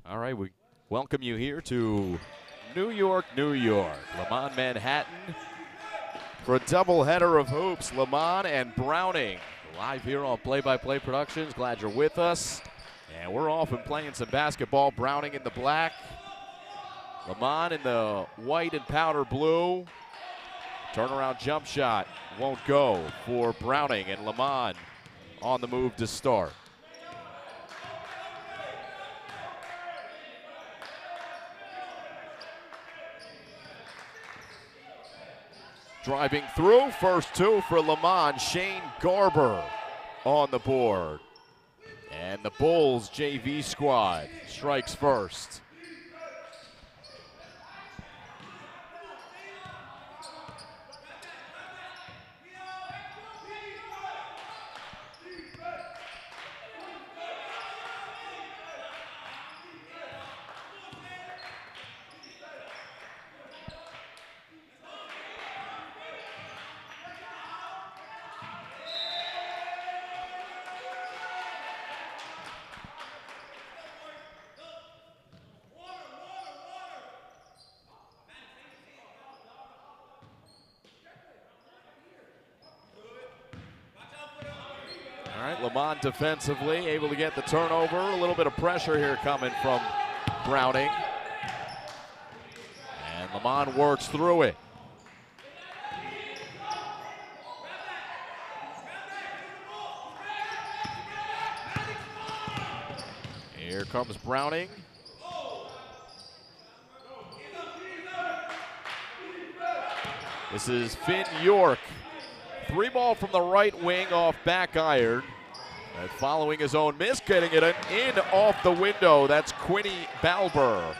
All right, we welcome you here to New York, New York. Léman, Manhattan for a doubleheader of hoops. Léman and Browning live here on Play-by-Play Productions. Glad you're with us. And we're off and playing some basketball. Browning in the black. Léman in the white and powder blue. Turnaround jump shot won't go for Browning, and Léman on the move to start. Driving through, first two for Léman. Shane Garber on the board. And the Bulls JV squad strikes first. All right, Léman defensively able to get the turnover. A little bit of pressure here coming from Browning. And Léman works through it. Here comes Browning. This is Finn York. Three ball from the right wing off back iron. And following his own miss, getting it in off the window. That's Quinny Balber.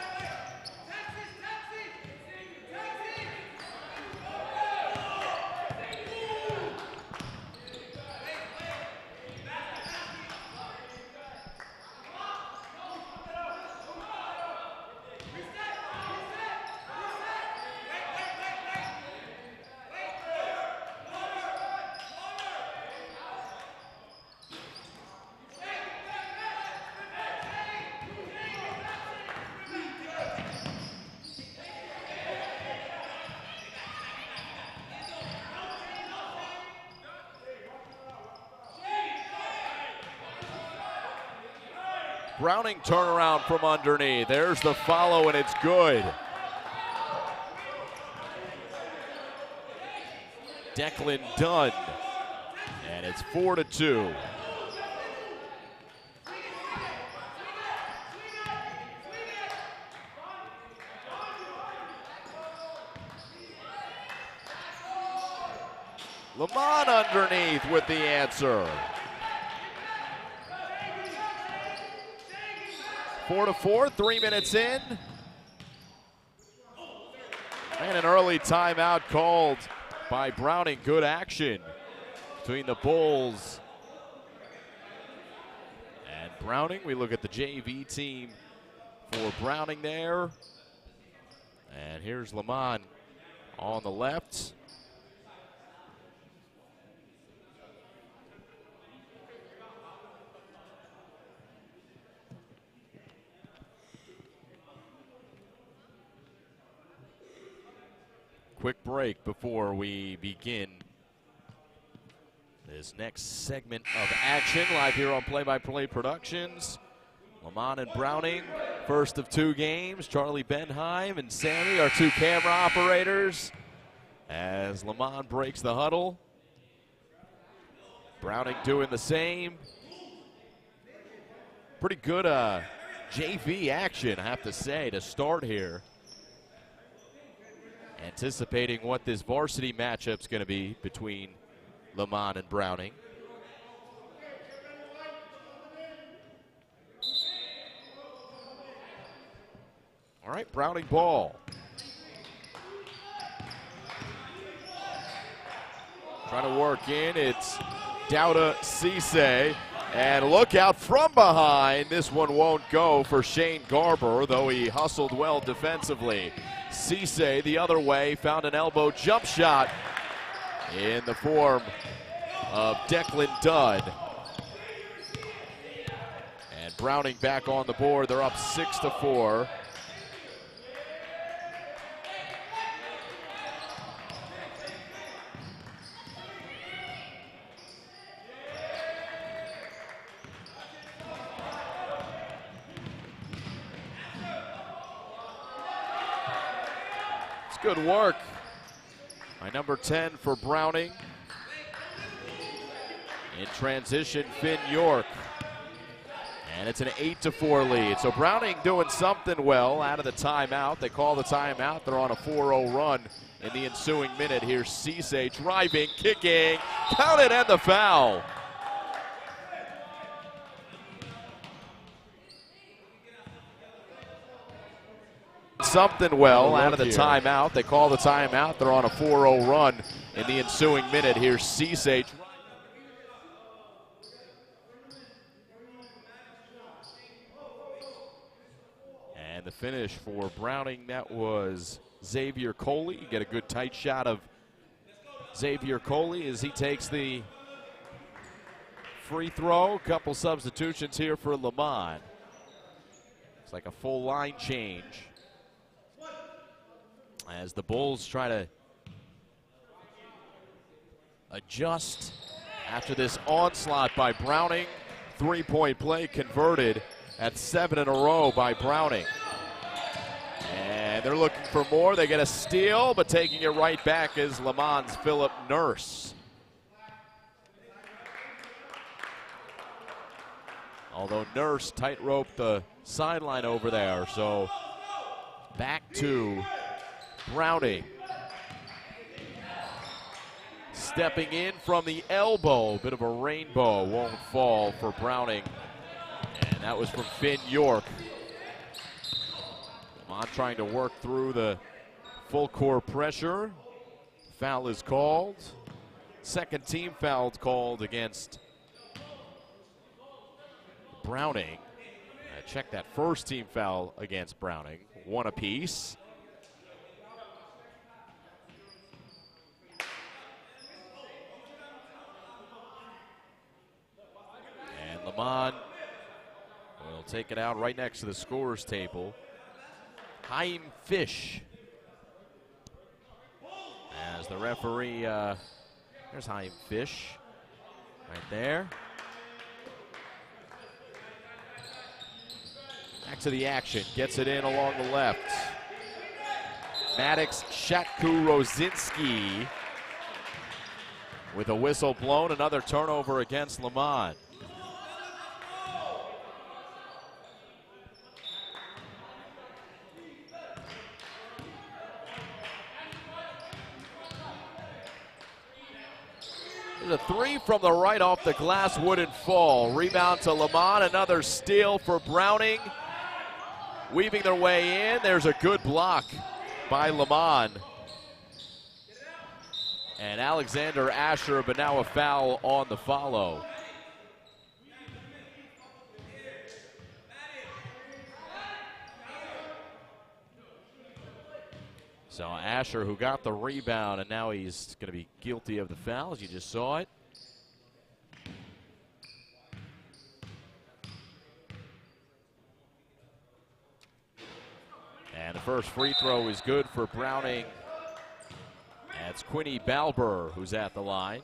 Browning turnaround from underneath. There's the follow, and it's good. Declan Dunn, and it's 4-2. Léman underneath with the answer. 4-4, 3 minutes in. And an early timeout called by Browning. Good action between the Bulls and Browning. We look at the JV team for Browning there. And here's Léman on the left. Quick break before we begin this next segment of action live here on Play-by-Play Productions. Léman and Browning, first of two games. Charlie Benheim and Sammy, our two camera operators, as Léman breaks the huddle. Browning doing the same. Pretty good JV action, I have to say, to start here. Anticipating what this varsity matchup's going to be between Léman and Browning. All right, Browning ball. Trying to work in, it's Dauda Cisse. And look out from behind. This one won't go for Shane Garber, though he hustled well defensively. Cisse the other way, found an elbow jump shot in the form of Declan Dunn. And Browning back on the board. They're up 6-4. It's good work by number 10 for Browning. In transition, Finn York. And it's an 8-4 lead. So Browning doing something well out of the timeout. They call the timeout. They're on a 4-0 run in the ensuing minute. Here's Cisse driving, kicking, counted, and the foul. Something well out of the timeout. They call the timeout. They're on a 4-0 run in the ensuing minute. Here's Cisse. And the finish for Browning, that was Xavier Coley. You get a good tight shot of Xavier Coley as he takes the free throw. Couple substitutions here for Léman. It's like a full line change as the Bulls try to adjust after this onslaught by Browning. Three-point play converted at 7 in a row by Browning. And they're looking for more. They get a steal, but taking it right back is Léman's Philip Nurse. Although Nurse tight-roped the sideline over there, so back to Browning. Stepping in from the elbow, bit of a rainbow, won't fall for Browning. And that was from Finn York. Léman trying to work through the full court pressure. Foul is called. Second team foul called against Browning. Check that first team foul against Browning. One apiece. And Léman will take it out right next to the scorer's table. Haim Fish. As the referee, there's Haim Fish right there. Back to the action, gets it in along the left. Maddox Shatku-Rosinski with a whistle blown, another turnover against Léman. There's a three from the right off the glass, wouldn't fall. Rebound to Léman, another steal for Browning. Weaving their way in, there's a good block by Léman. And Alexander Asher, but now a foul on the follow. So Asher, who got the rebound, and now he's going to be guilty of the foul, as you just saw it. And the first free throw is good for Browning. That's Quinny Balber who's at the line.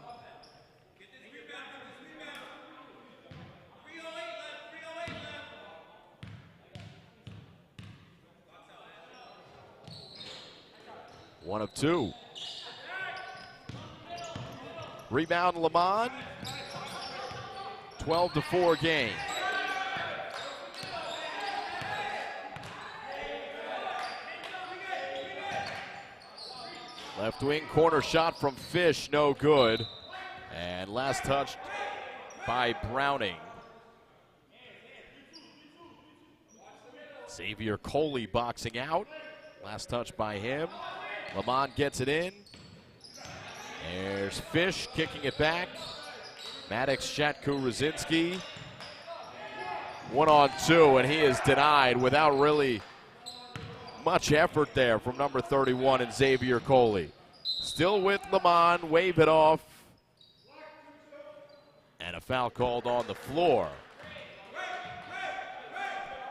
One of two. Rebound Léman. 12-4 game. Left wing corner shot from Fish, no good. And last touch by Browning. Xavier Coley boxing out. Last touch by him. Léman gets it in. There's Fish kicking it back. Maddox Shatku-Rosinski. 1-on-2, and he is denied without really much effort there from number 31 and Xavier Coley. Still with Léman, wave it off. And a foul called on the floor.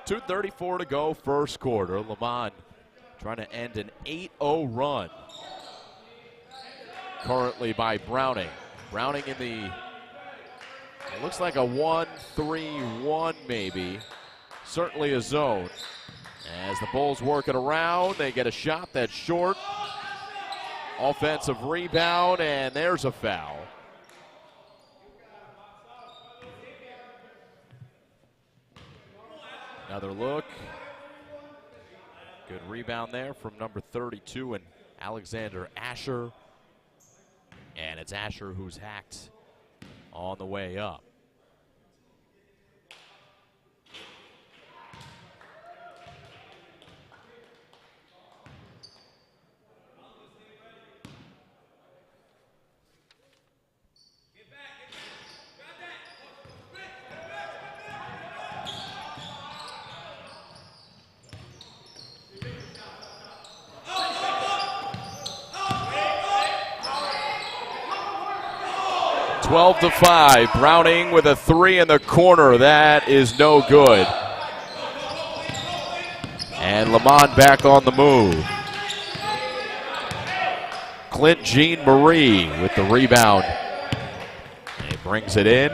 2:34 to go, first quarter. Léman trying to end an 8-0 run currently by Browning. Browning in the, it looks like a 1-3-1 maybe. Certainly a zone. As the Bulls work it around, they get a shot that's short. Offensive rebound, and there's a foul. Another look. Good rebound there from number 32 and Alexander Asher. And it's Asher who's hacked on the way up. Twelve to 5. Browning with a three in the corner. That is no good. And Léman back on the move. Clint Jean Marie with the rebound. He brings it in.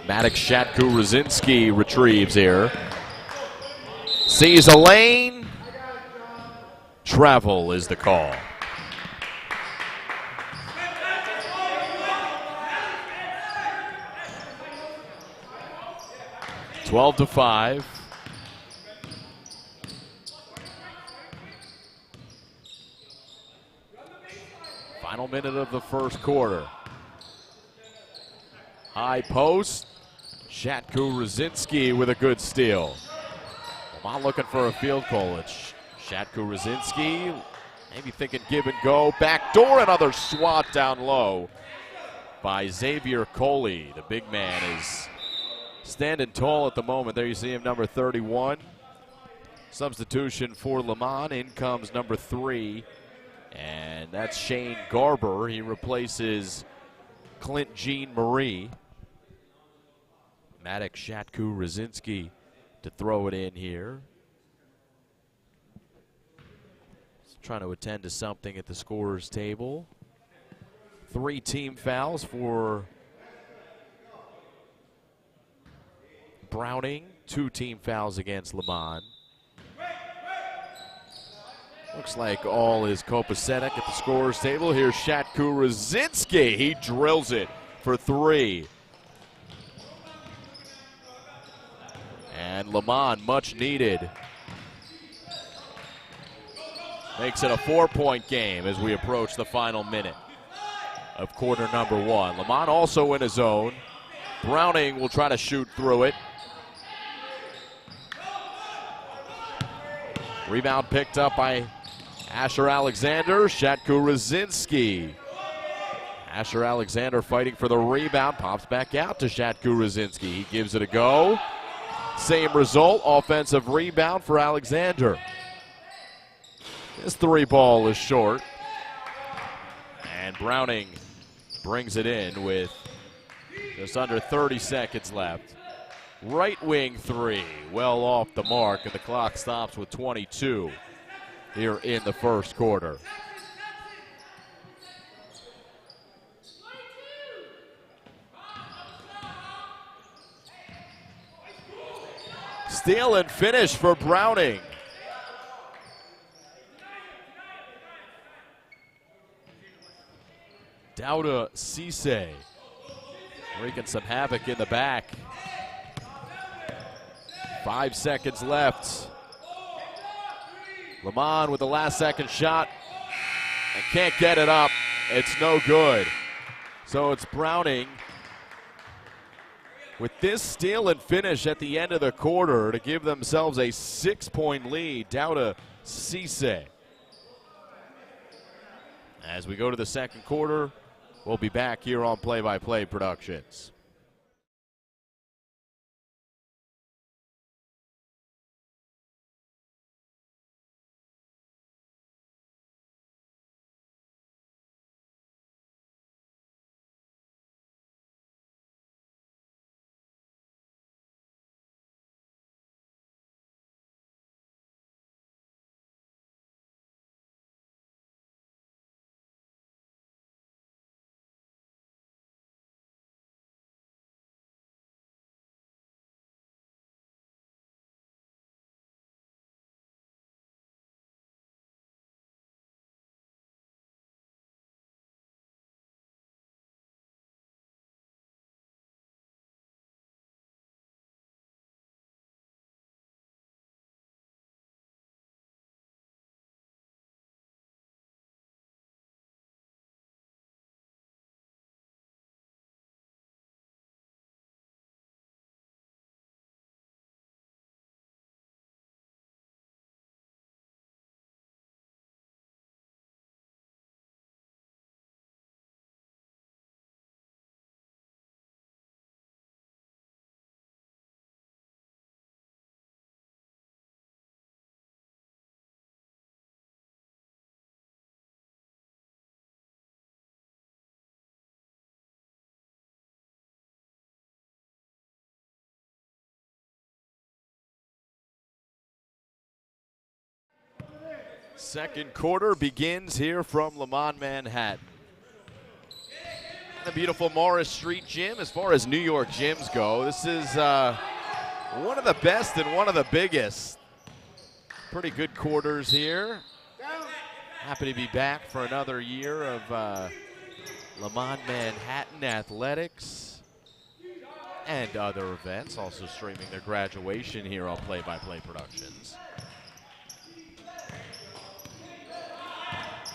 Maddox Shatku-Rosinski retrieves here. Sees a lane. Travel is the call. Twelve to 5. Final minute of the first quarter. High post. Shatku-Rosinski with a good steal. Léman looking for a field goal. It's Shatku-Rosinski. Maybe thinking give and go. Back door, another swat down low by Xavier Coley. The big man is standing tall at the moment. There you see him, number 31. Substitution for Léman. In comes number 3. And that's Shane Garber. He replaces Clint Jean Marie. Maddox Shatku-Rosinski to throw it in here. Just trying to attend to something at the scorer's table. 3 team fouls for Browning. 2 team fouls against Léman. Looks like all is copacetic at the scorer's table. Here's Shatku-Rosinski. He drills it for 3. And Léman, much needed, makes it a 4-point game as we approach the final minute of quarter number 1. Léman also in his zone. Browning will try to shoot through it. Rebound picked up by Asher Alexander. Shatku-Rosinski. Asher Alexander fighting for the rebound. Pops back out to Shatku-Rosinski. He gives it a go. Same result. Offensive rebound for Alexander. This 3 ball is short. And Browning brings it in with just under 30 seconds left. Right wing 3, well off the mark, and the clock stops with 22 here in the first quarter. Steal and finish for Browning. Dauda Cisse wreaking some havoc in the back. 5 seconds left. Léman with the last second shot and can't get it up. It's no good. So it's Browning with this steal and finish at the end of the quarter to give themselves a 6-point lead. Dauda Cisse. As we go to the second quarter, we'll be back here on Play by Play Productions. Second quarter begins here from Léman, Manhattan. The beautiful Morris Street Gym. As far as New York gyms go, this is one of the best and one of the biggest. Pretty good quarters here. Happy to be back for another year of Léman Manhattan athletics and other events. Also streaming their graduation here on Play by Play Productions.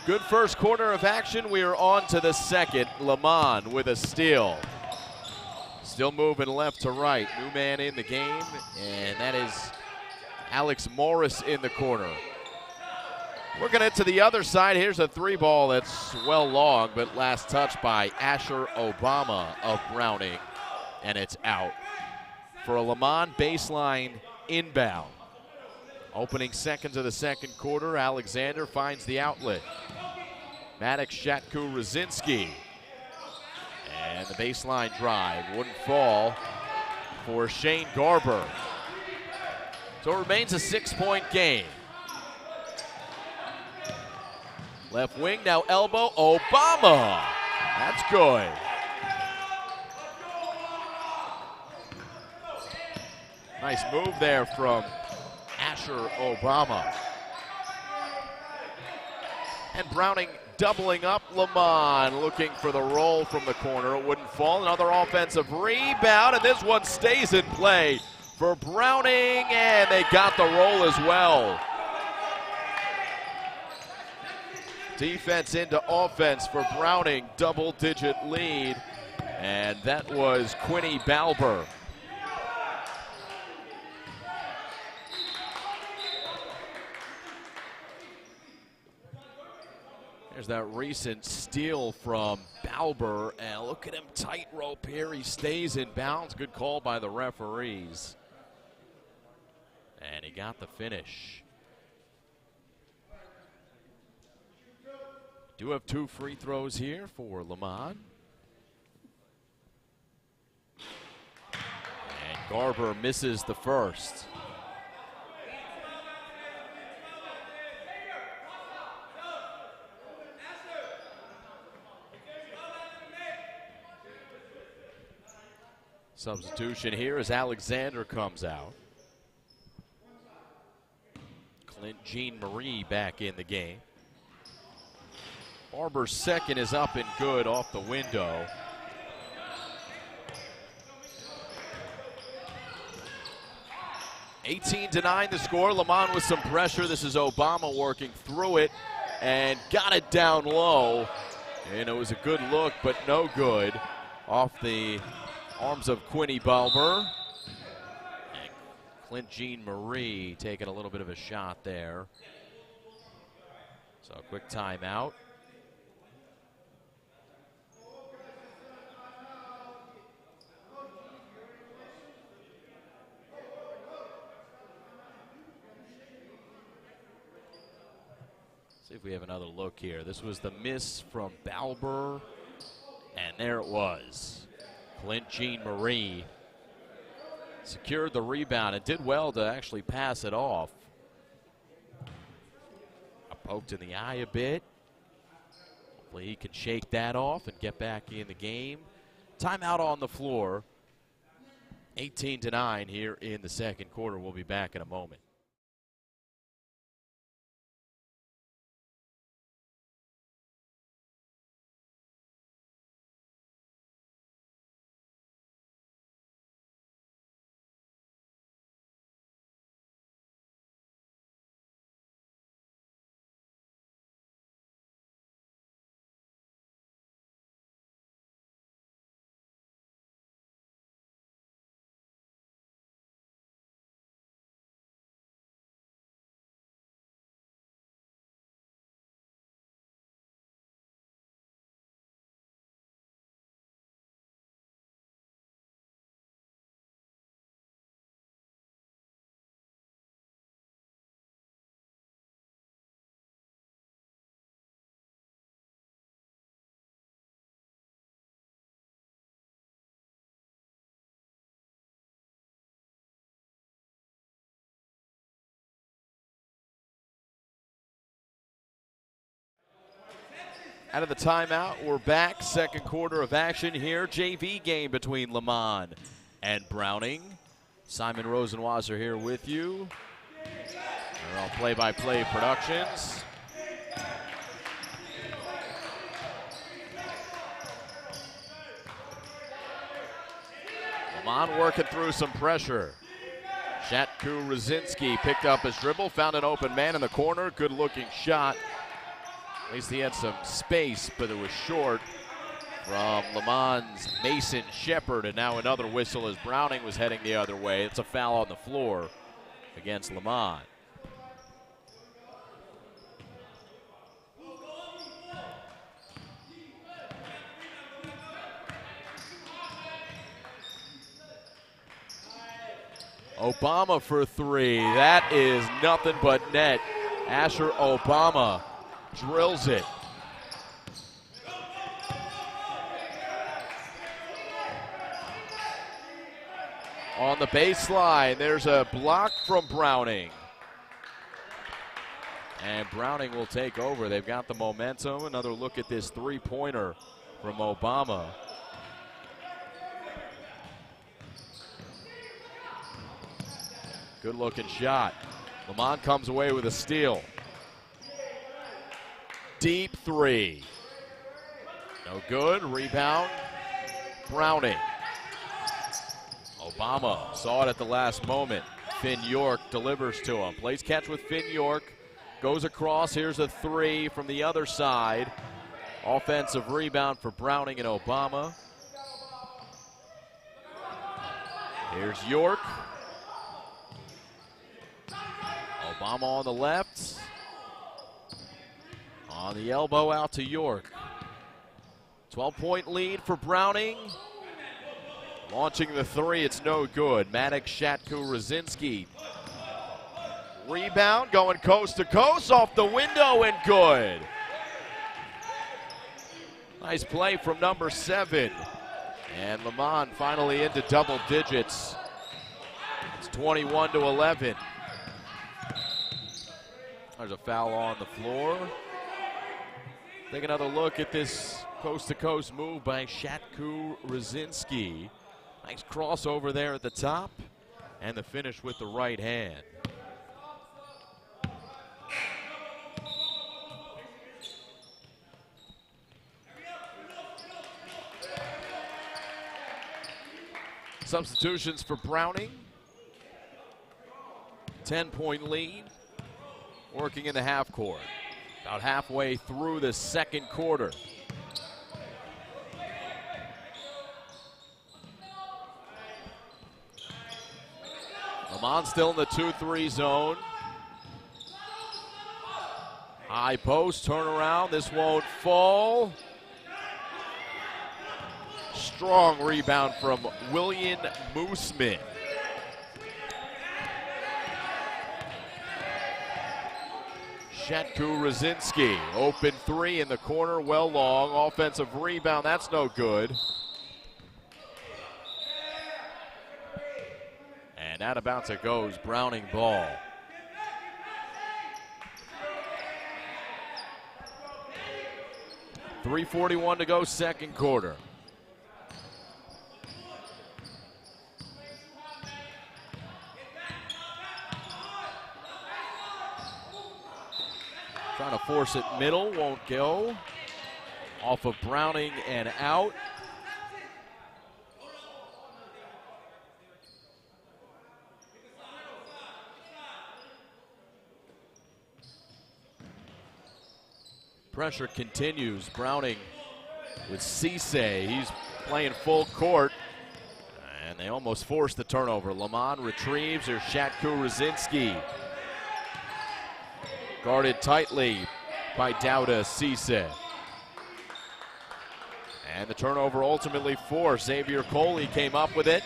Good first quarter of action. We are on to the second. Léman with a steal. Still moving left to right. New man in the game, and that is Alex Morris in the corner. Working it to the other side. Here's a three ball that's well long, but last touch by Asher Obama of Browning, and it's out. For a Léman baseline inbound. Opening seconds of the second quarter, Alexander finds the outlet. Maddox Shatku Rosinski. And the baseline drive wouldn't fall for Shane Garber. So it remains a 6-point game. Left wing, now elbow, Obama. That's good. Nice move there from Asher Obama. And Browning doubling up. Léman looking for the roll from the corner. It wouldn't fall. Another offensive rebound, and this one stays in play for Browning, and they got the roll as well. Defense into offense for Browning, double-digit lead, and that was Quinny Balber. There's that recent steal from Balber, and look at him tightrope here. He stays in bounds. Good call by the referees. And he got the finish. Do have 2 free throws here for Léman. And Garber misses the first. Substitution here as Alexander comes out. Clint Jean-Marie back in the game. Barber's second is up and good off the window. (18-9) the score. Léman with some pressure. This is Obama working through it and got it down low. And it was a good look, but no good off the arms of Quinny Balber. And Clint Jean-Marie taking a little bit of a shot there. So a quick timeout. See if we have another look here. This was the miss from Balber, and there it was. Clint Jean-Marie secured the rebound and did well to actually pass it off. Poked in the eye a bit. Hopefully he can shake that off and get back in the game. Timeout on the floor. 18-9 here in the second quarter. We'll be back in a moment. Out of the timeout, we're back. Second quarter of action here. JV game between Léman and Browning. Simon Rosenwasser here with you. We're on play-by-play productions. Léman working through some pressure. Shatku Rosinski picked up his dribble, found an open man in the corner. Good looking shot. At least he had some space, but it was short from Léman's Mason Shepard. And now another whistle as Browning was heading the other way. It's a foul on the floor against Léman. Obama for three. That is nothing but net. Asher Obama drills it. On the baseline, there's a block from Browning. And Browning will take over. They've got the momentum. Another look at this three-pointer from Obama. Good looking shot. Léman comes away with a steal. Deep three. No good. Rebound. Browning. Obama saw it at the last moment. Finn York delivers to him. Plays catch with Finn York. Goes across. Here's a three from the other side. Offensive rebound for Browning and Obama. Here's York. Obama on the left. On the elbow out to York. 12-point lead for Browning. Launching the three, it's no good. Maddox Shatku Rosinski. Rebound going coast to coast off the window and good. Nice play from number 7. And Léman finally into double digits. It's 21-11. There's a foul on the floor. Take another look at this coast-to-coast move by Shatku Rosinski. Nice crossover there at the top, and the finish with the right hand. Substitutions for Browning. 10-point lead. Working in the half court. About halfway through the second quarter. Léman still in the 2-3 zone. High post, turnaround. This won't fall. Strong rebound from William Mooseman. Shatku Rosinski, open three in the corner, well long. Offensive rebound, that's no good. And out of bounds it goes, Browning ball. .341 to go, second quarter. Trying to force it middle, won't go. Off of Browning and out. Pressure continues. Browning with Cisse. He's playing full court. And they almost forced the turnover. Léman retrieves. There's Shatku Rosinski. Guarded tightly by Dauda Cisse. And the turnover ultimately forced. Xavier Coley came up with it.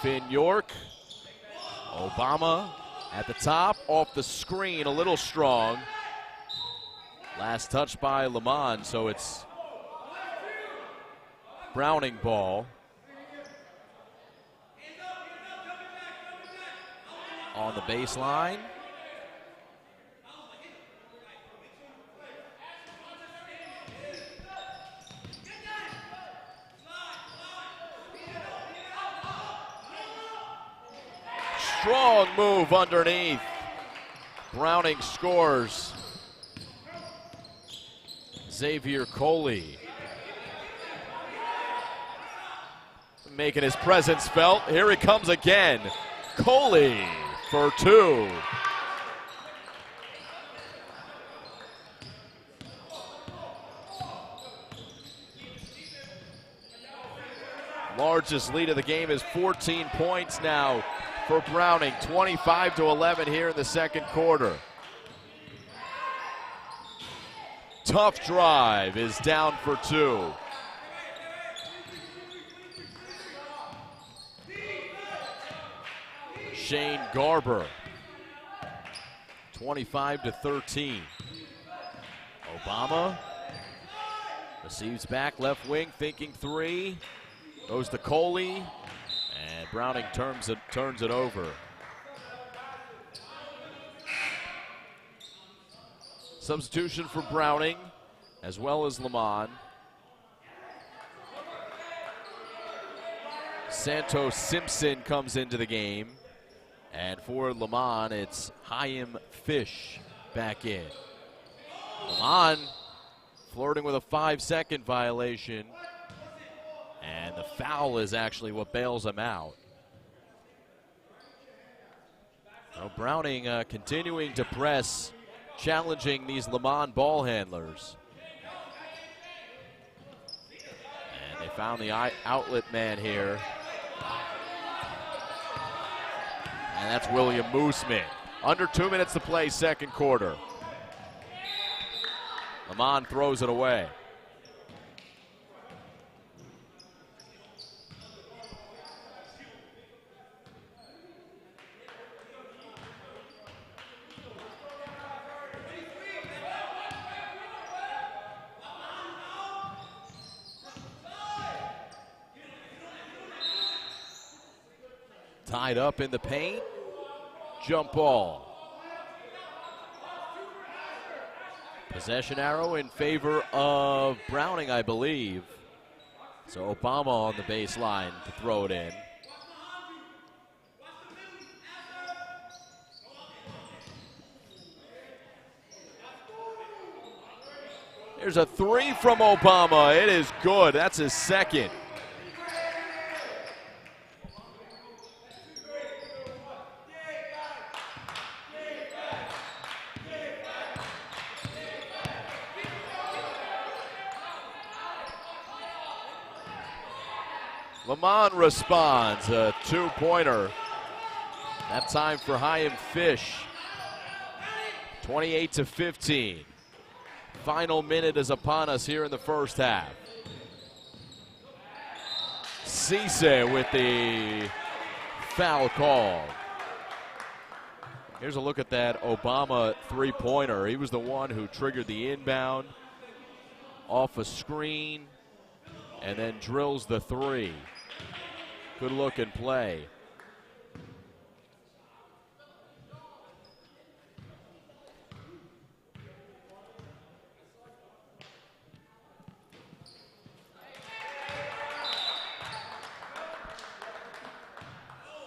Finn York. Obama at the top, off the screen, a little strong. Last touch by Léman, so it's Browning ball. On the baseline. Long move underneath. Browning scores. Xavier Coley making his presence felt. Here he comes again. Coley for two. Largest lead of the game is 14 points now for Browning. 25-11 here in the second quarter. Tough drive is down for two. Shane Garber, 25-13. Obama receives back, left wing, thinking three. Goes to Coley, and Browning turns it over. Substitution for Browning, as well as Léman. Santos Simpson comes into the game. And for Léman, it's Chaim Fish back in. Léman flirting with a 5-second violation. And the foul is actually what bails him out. Now Browning continuing to press, challenging these Léman ball handlers. And they found the outlet man here. And that's William Mooseman. Under 2 minutes to play, second quarter. Léman throws it away. Tied up in the paint. Jump ball. Possession arrow in favor of Browning, I believe. So Obama on the baseline to throw it in. There's a three from Obama. It is good. That's his second. Léman responds, a two-pointer. That time for Chaim Fish. 28-15. Final minute is upon us here in the first half. Cisse with the foul call. Here's a look at that Obama three-pointer. He was the one who triggered the inbound off a screen and then drills the three. Good look and play.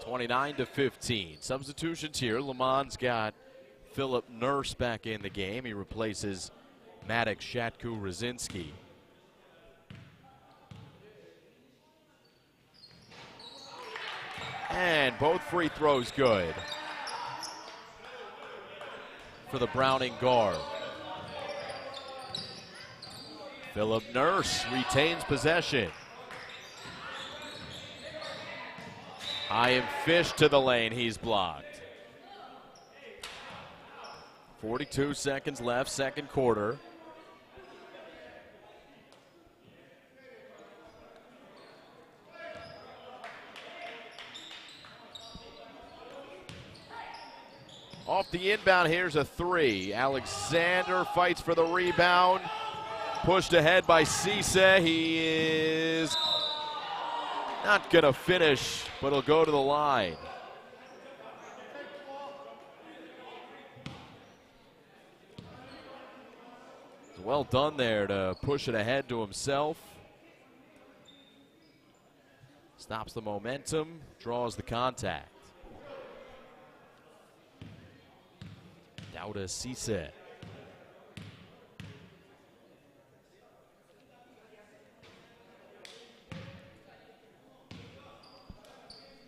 (29-15). Substitutions here. Léman's got Philip Nurse back in the game. He replaces Maddox Shatku-Rosinski. And both free throws good for the Browning guard. Philip Nurse retains possession. Chaim Fish to the lane. He's blocked. 42 seconds left, second quarter. Off the inbound, here's a three. Alexander fights for the rebound. Pushed ahead by Cisse. He is not going to finish, but he'll go to the line. It's well done there to push it ahead to himself. Stops the momentum, draws the contact. Now to Cisse.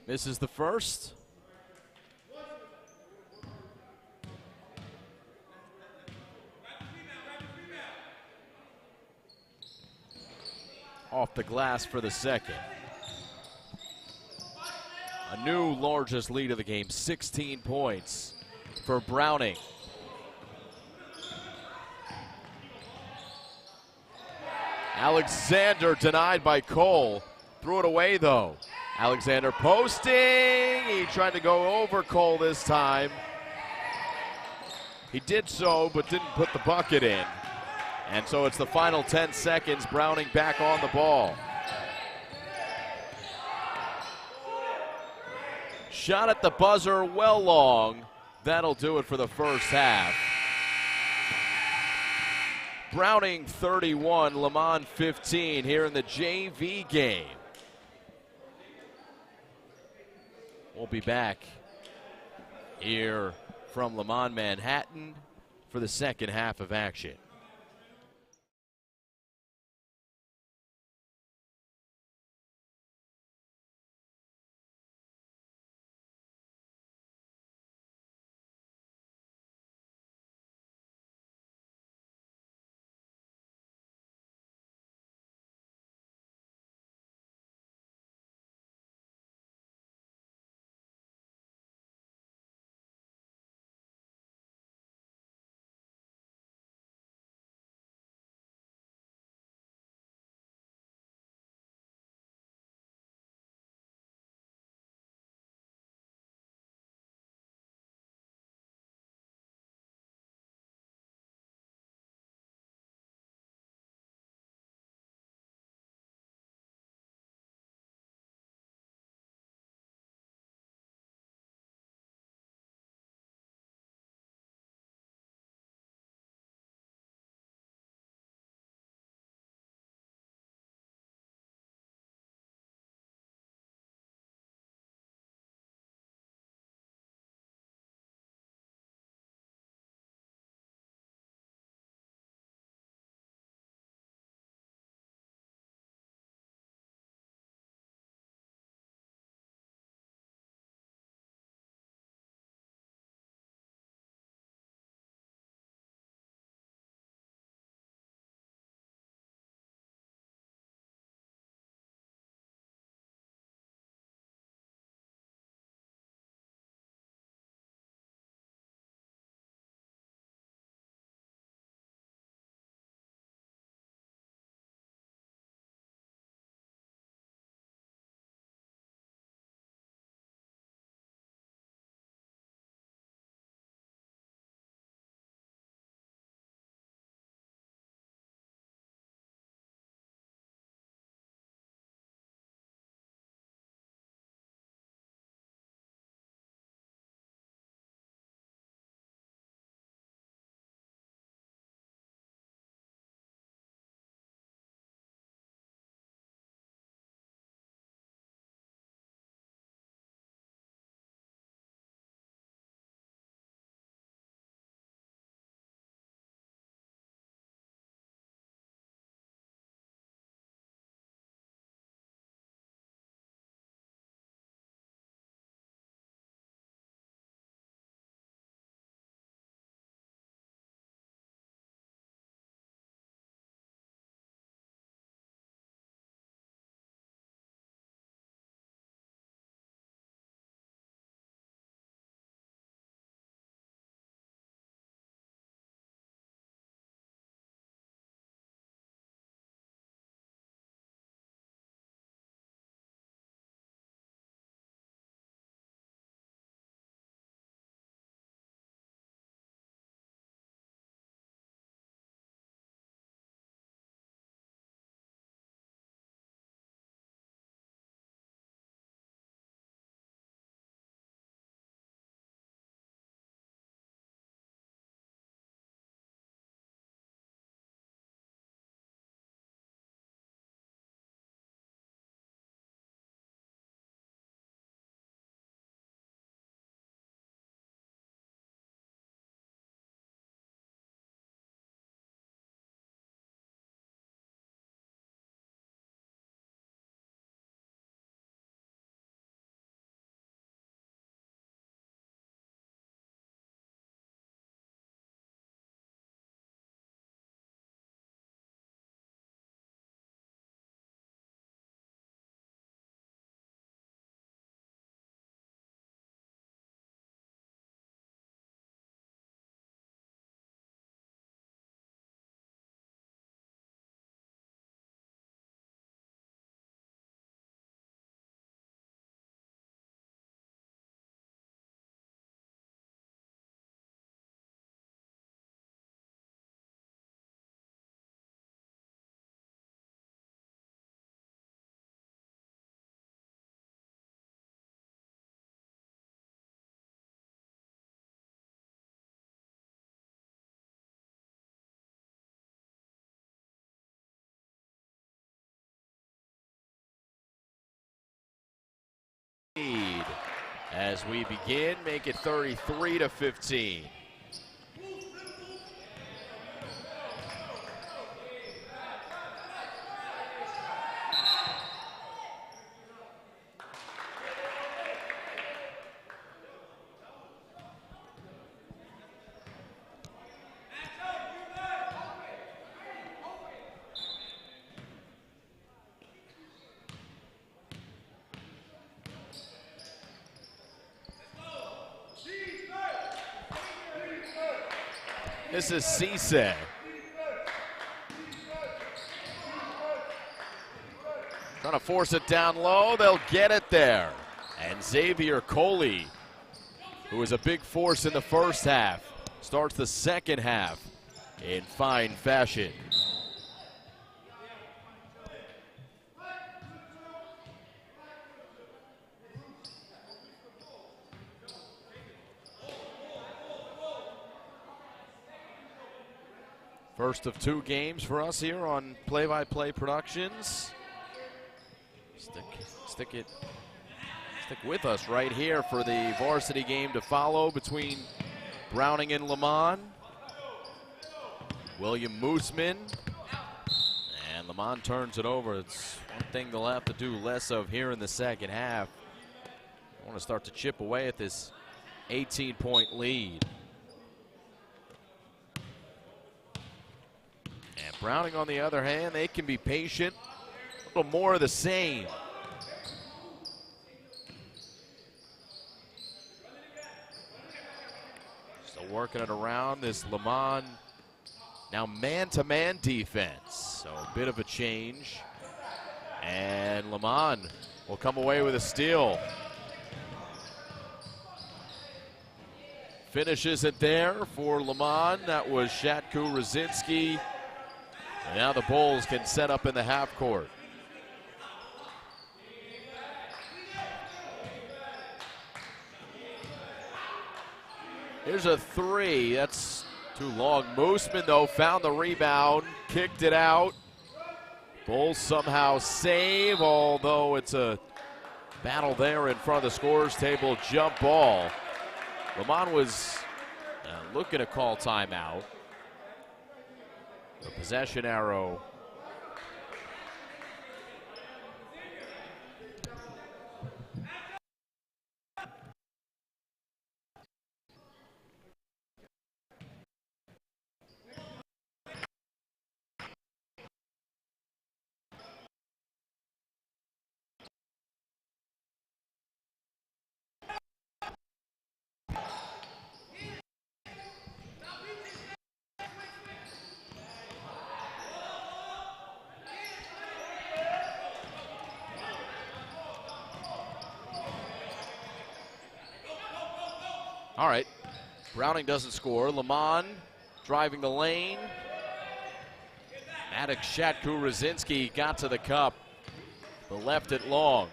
Misses the first. Off the glass for the second. A new largest lead of the game, 16 points for Browning. Alexander denied by Cole. Threw it away though. Alexander posting. He tried to go over Cole this time. He did so, but didn't put the bucket in. And so it's the final 10 seconds. Browning back on the ball. Shot at the buzzer, well long. That'll do it for the first half. Browning 31, Léman 15 here in the JV game. We'll be back here from Léman, Manhattan for the second half of action. as we begin, make it 33-15. This is Cisse. Trying to force it down low. They'll get it there. And Xavier Coley, who was a big force in the first half, starts the second half in fine fashion. First of two games for us here on Play-by-Play Productions. Stick with us right here for the varsity game to follow between Browning and Léman. William Mooseman. And Léman turns it over. It's one thing they'll have to do less of here in the second half. I want to start to chip away at this 18-point lead. And Browning, on the other hand, they can be patient. A little more of the same. Still working it around this Léman, now man-to-man defense. So a bit of a change. And Léman will come away with a steal. Finishes it there for Léman. That was Shatku Rosinski. And now the Bulls can set up in the half court. Here's a three. That's too long. Mooseman, though, found the rebound, kicked it out. Bulls somehow save, although it's a battle there in front of the scorer's table. Jump ball. Léman was looking to call timeout. The possession arrow. All right, Browning doesn't score. Léman driving the lane. Maddox Shatku Rosinski got to the cup, but left it long.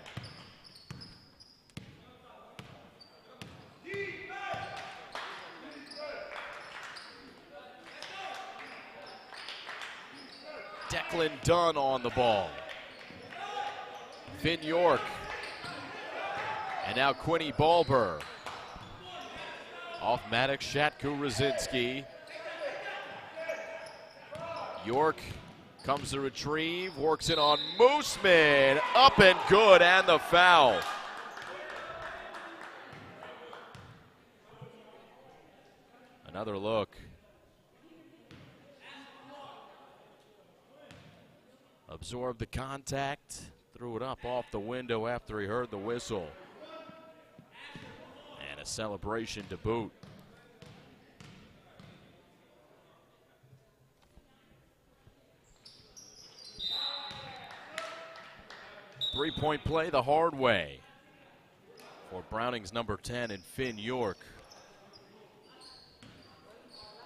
Declan Dunn on the ball. Finn York. And now Quinny Bulber. Off Maddox Shatku Rosinski. York comes to retrieve, works it on Mooseman. Up and good, and the foul. Another look. Absorbed the contact, threw it up off the window after he heard the whistle. And a celebration to boot. Three-point play the hard way for Browning's number 10 and Finn York.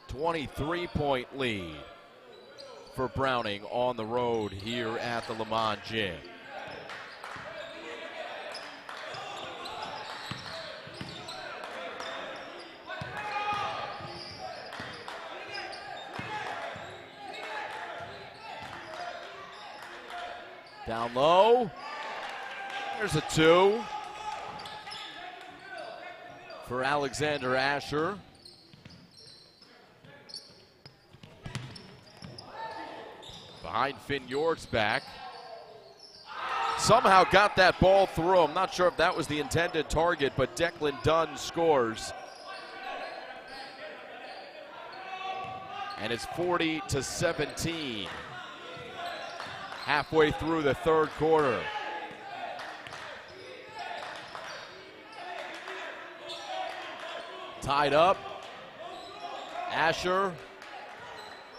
23-point lead for Browning on the road here at the Léman Gym. Down low. There's a two. for Alexander Asher. Behind Finn York's back. Somehow got that ball through. I'm not sure if that was the intended target, but Declan Dunn scores. And it's 40-17. Halfway through the third quarter. Tied up. Asher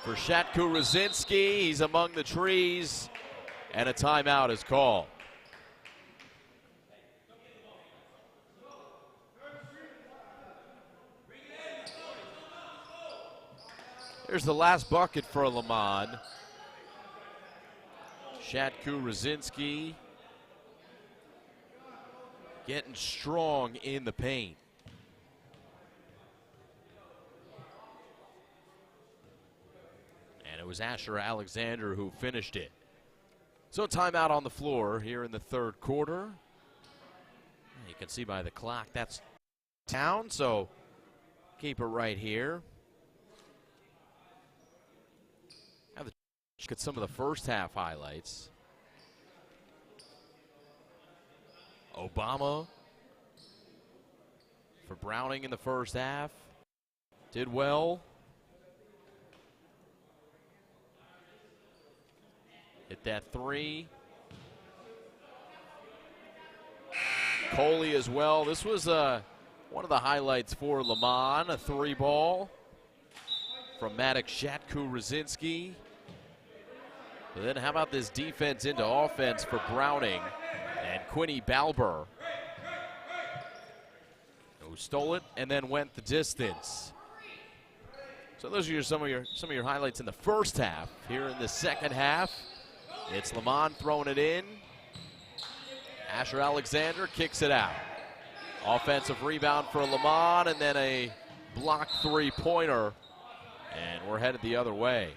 for Shatku Rosinski. He's among the trees. And a timeout is called. Here's the last bucket for Léman. Shatku Rosinski getting strong in the paint. And it was Asher Alexander who finished it. So timeout on the floor here in the third quarter. You can see by the clock that's down, so keep it right here. Have the look at some of the first half highlights. Obama for Browning in the first half. Did well. Hit that three. Coley as well. This was one of the highlights for Léman, a three ball from Maddox Shatku Rosinski. But then how about this defense into offense for Browning and Quinny Balber, who stole it and then went the distance. So those are some of your highlights in the first half. Here in the second half, it's Léman throwing it in. Asher Alexander kicks it out. Offensive rebound for Léman, and then a blocked three-pointer. And we're headed the other way.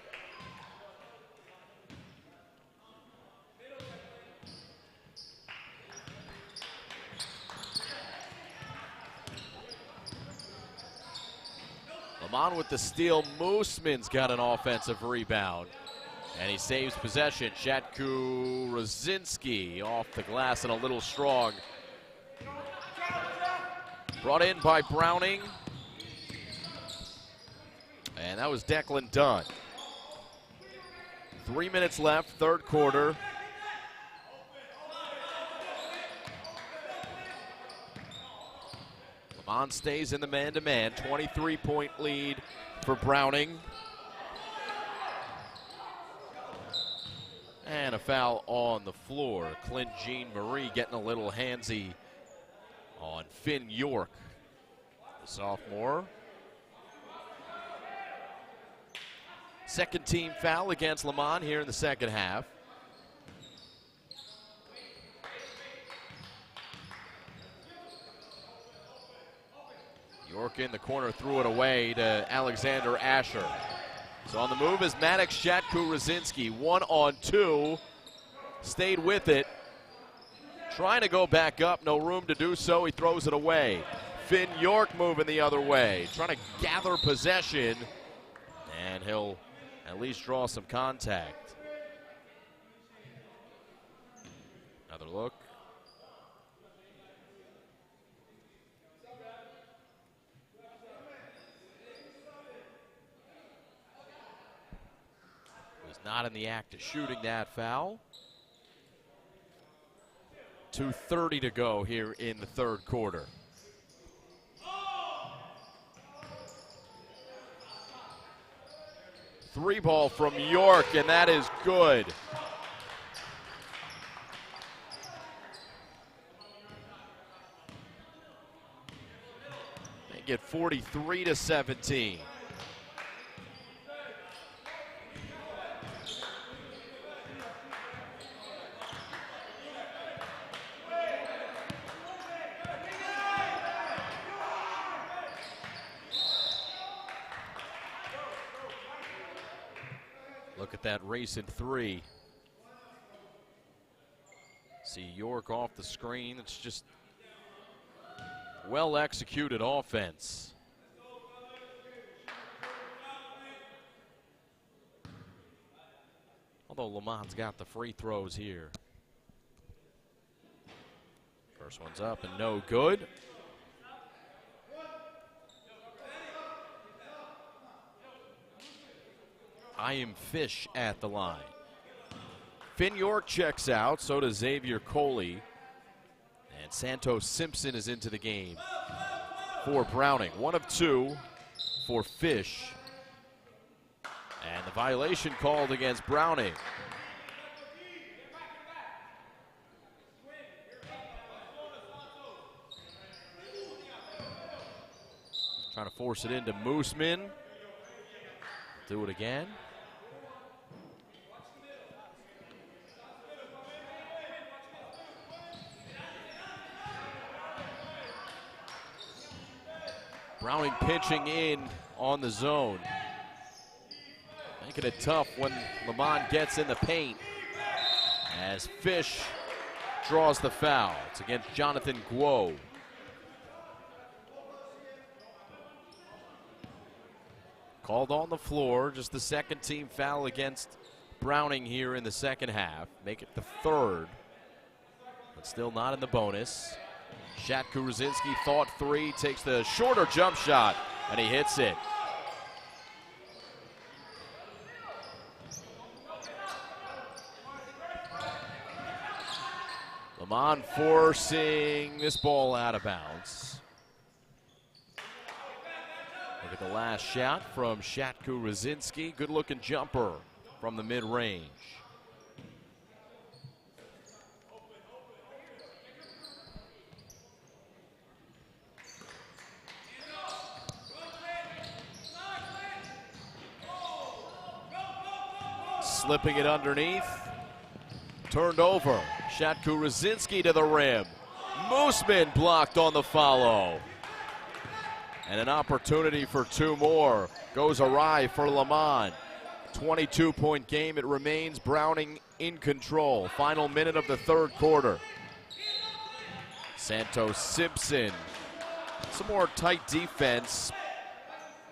Léman with the steal. Mooseman's got an offensive rebound. And he saves possession. Shatku Rosinski off the glass and a little strong. Brought in by Browning. And that was Declan Dunn. 3 minutes left, third quarter. Léman stays in the man-to-man. 23-point lead for Browning. And a foul on the floor. Clint Jean-Marie getting a little handsy on Finn York, the sophomore. Second team foul against Léman here in the second half. York in the corner, threw it away to Alexander Asher. So on the move is Maddox Shatku Rosinski. 1-on-2. Stayed with it. Trying to go back up. No room to do so. He throws it away. Finn York moving the other way. Trying to gather possession. And he'll at least draw some contact. Another look. Not in the act of shooting that foul. 2:30 to go here in the third quarter. Three ball from York, and that is good. They get 43-17. Look at that race in three. See York off the screen. It's just Well executed offense. Although Léman's got the free throws here. First one's up and no good. I am Fish at the line. Finn York checks out, so does Xavier Coley. And Santos Simpson is into the game for Browning. 1 of 2 for Fish. And the violation called against Browning. Trying to force it into Mooseman. Do it again. Browning pitching in on the zone. Making it tough when Léman gets in the paint. As Fish draws the foul. It's against Jonathan Guo. Called on the floor, just the second team foul against Browning here in the second half. Make it the third, but still not in the bonus. Shatku Rosinski thought 3, takes the shorter jump shot, and he hits it. Léman forcing this ball out of bounds. Look at the last shot from Shatku Rosinski. Good looking jumper from the mid-range. Slipping it underneath. Turned over. Shatku Rosinski to the rim. Mooseman blocked on the follow. And an opportunity for 2 more goes awry for Léman. 22-point game it remains. Browning in control. Final minute of the third quarter. Santos Simpson. Some more tight defense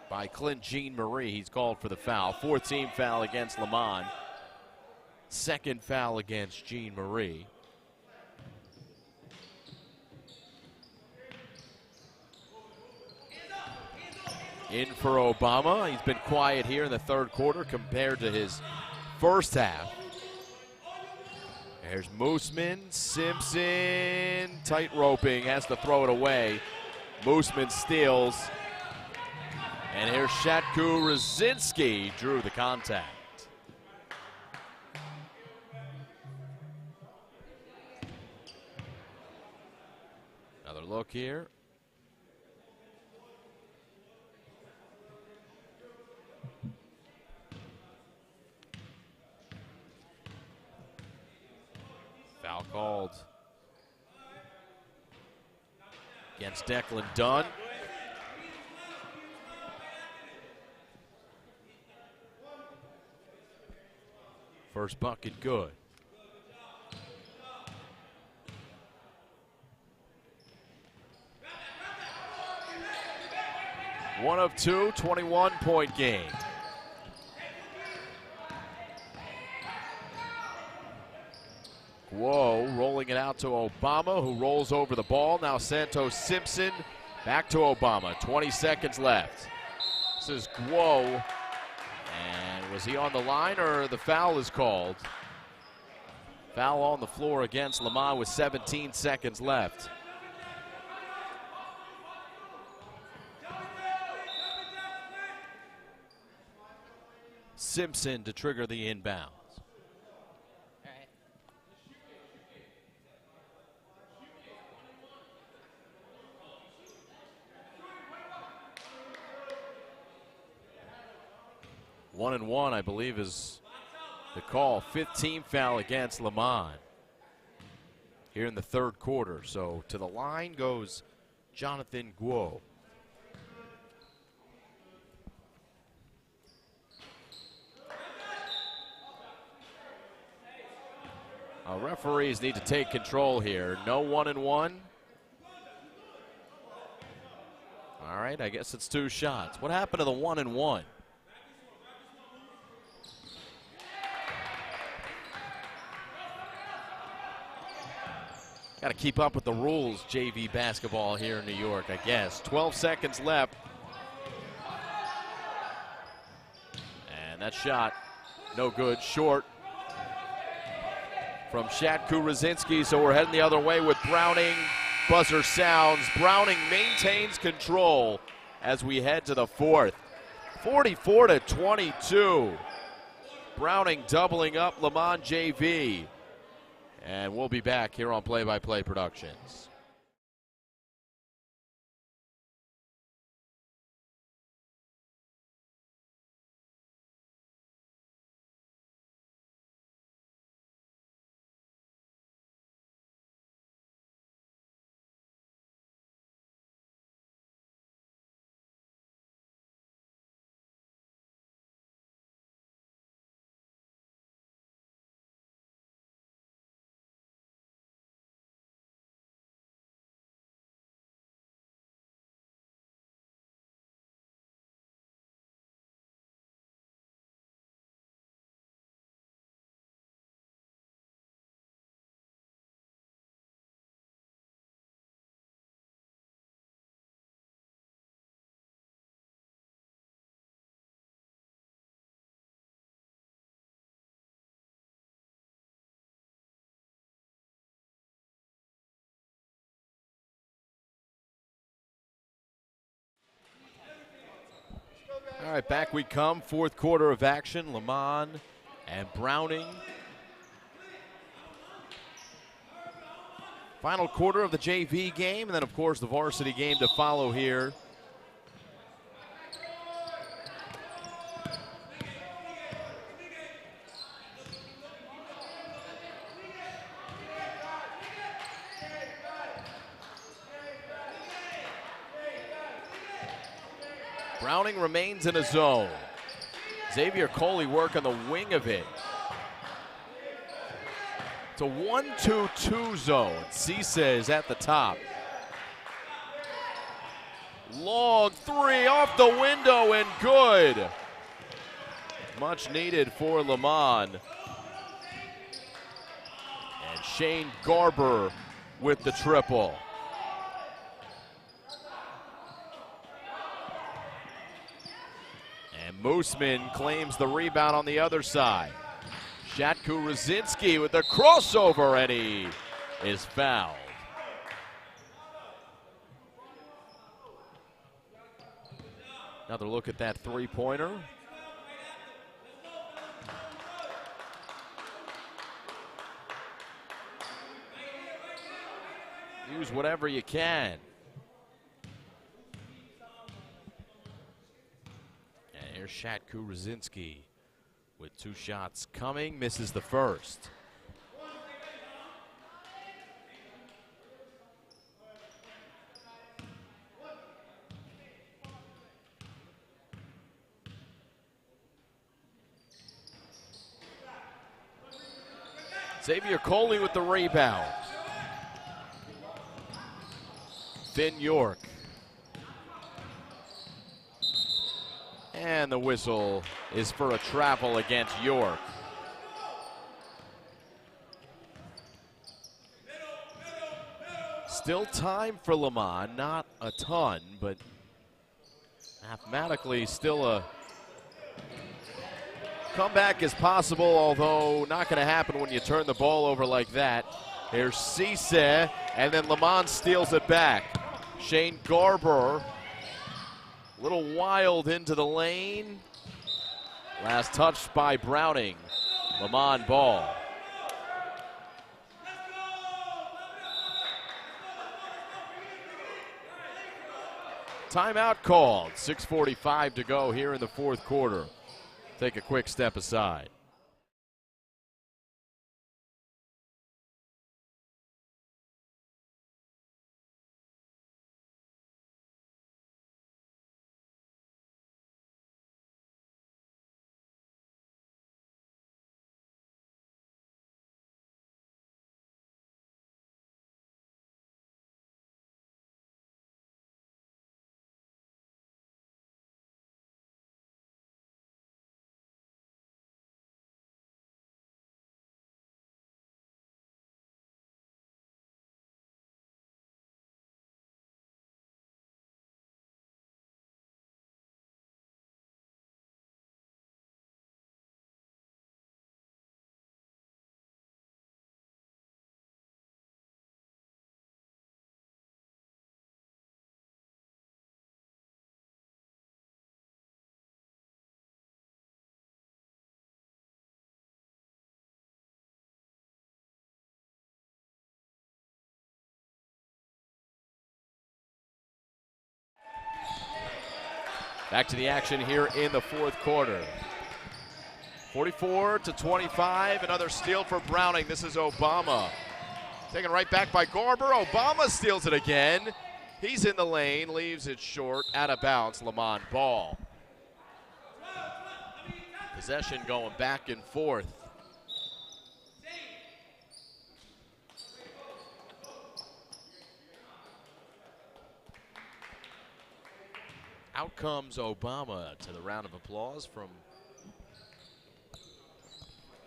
by Clint Jean Marie. He's called for the foul. 4th team foul against Léman. 2nd foul against Jean Marie. In for Obama. He's been quiet here in the third quarter compared to his first half. There's Mooseman, Simpson, tight roping, has to throw it away. Mooseman steals. And here's Shatku Rosinski, drew the contact. Another look here. Foul called against Declan Dunn. First bucket good. One of 2, 21-point game. Whoa, rolling it out to Obama, who rolls over the ball. Now Santos Simpson back to Obama. 20 seconds left. This is Guo. And was he on the line or the foul is called? Foul on the floor against Léman with 17 seconds left. Simpson to trigger the inbound. 1 and 1, I believe, is the call. 5th team foul against Léman here in the third quarter. So to the line goes Jonathan Guo. Referees need to take control here. No 1 and 1. right, I guess it's 2 shots. What happened to the 1-and-1? Got to keep up with the rules, JV basketball here in New York, I guess. 12 seconds left. And that shot, no good, short from Shatku Rosinski, so we're heading the other way with Browning. Buzzer sounds. Browning maintains control as we head to the 4th. 44-22. Browning doubling up Léman JV. And we'll be back here on Play by Play Productions. All right, back we come. 4th quarter of action. Léman and Browning. Final quarter of the JV game, and then, of course, the varsity game to follow here. Browning remains in a zone. Xavier Coley work on the wing of it. It's a 1-2-2 zone. Cisse is at the top. Long 3 off the window and good. Much needed for Léman. And Shane Garber with the triple. Mooseman claims the rebound on the other side. Shatku Rosinski with a crossover, and he is fouled. Another look at that 3-pointer. Use whatever you can. Here's Shatku Rosinski with 2 shots coming, misses the first. Xavier Coley with the rebound. Finn York. And the whistle is for a travel against York. Still time for Léman, not a ton, but mathematically still a comeback is possible, although not going to happen when you turn the ball over like that. Here's Cisse, and then Léman steals it back. Shane Garber, a little wild into the lane. Last touch by Browning. Léman ball. Timeout called. 6:45 to go here in the 4th quarter. Take a quick step aside. Back to the action here in the fourth quarter. 44-25, another steal for Browning. This is Obama. Taken right back by Garber. Obama steals it again. He's in the lane, leaves it short, out of bounds. Léman ball. Possession going back and forth. Out comes Obama to the round of applause from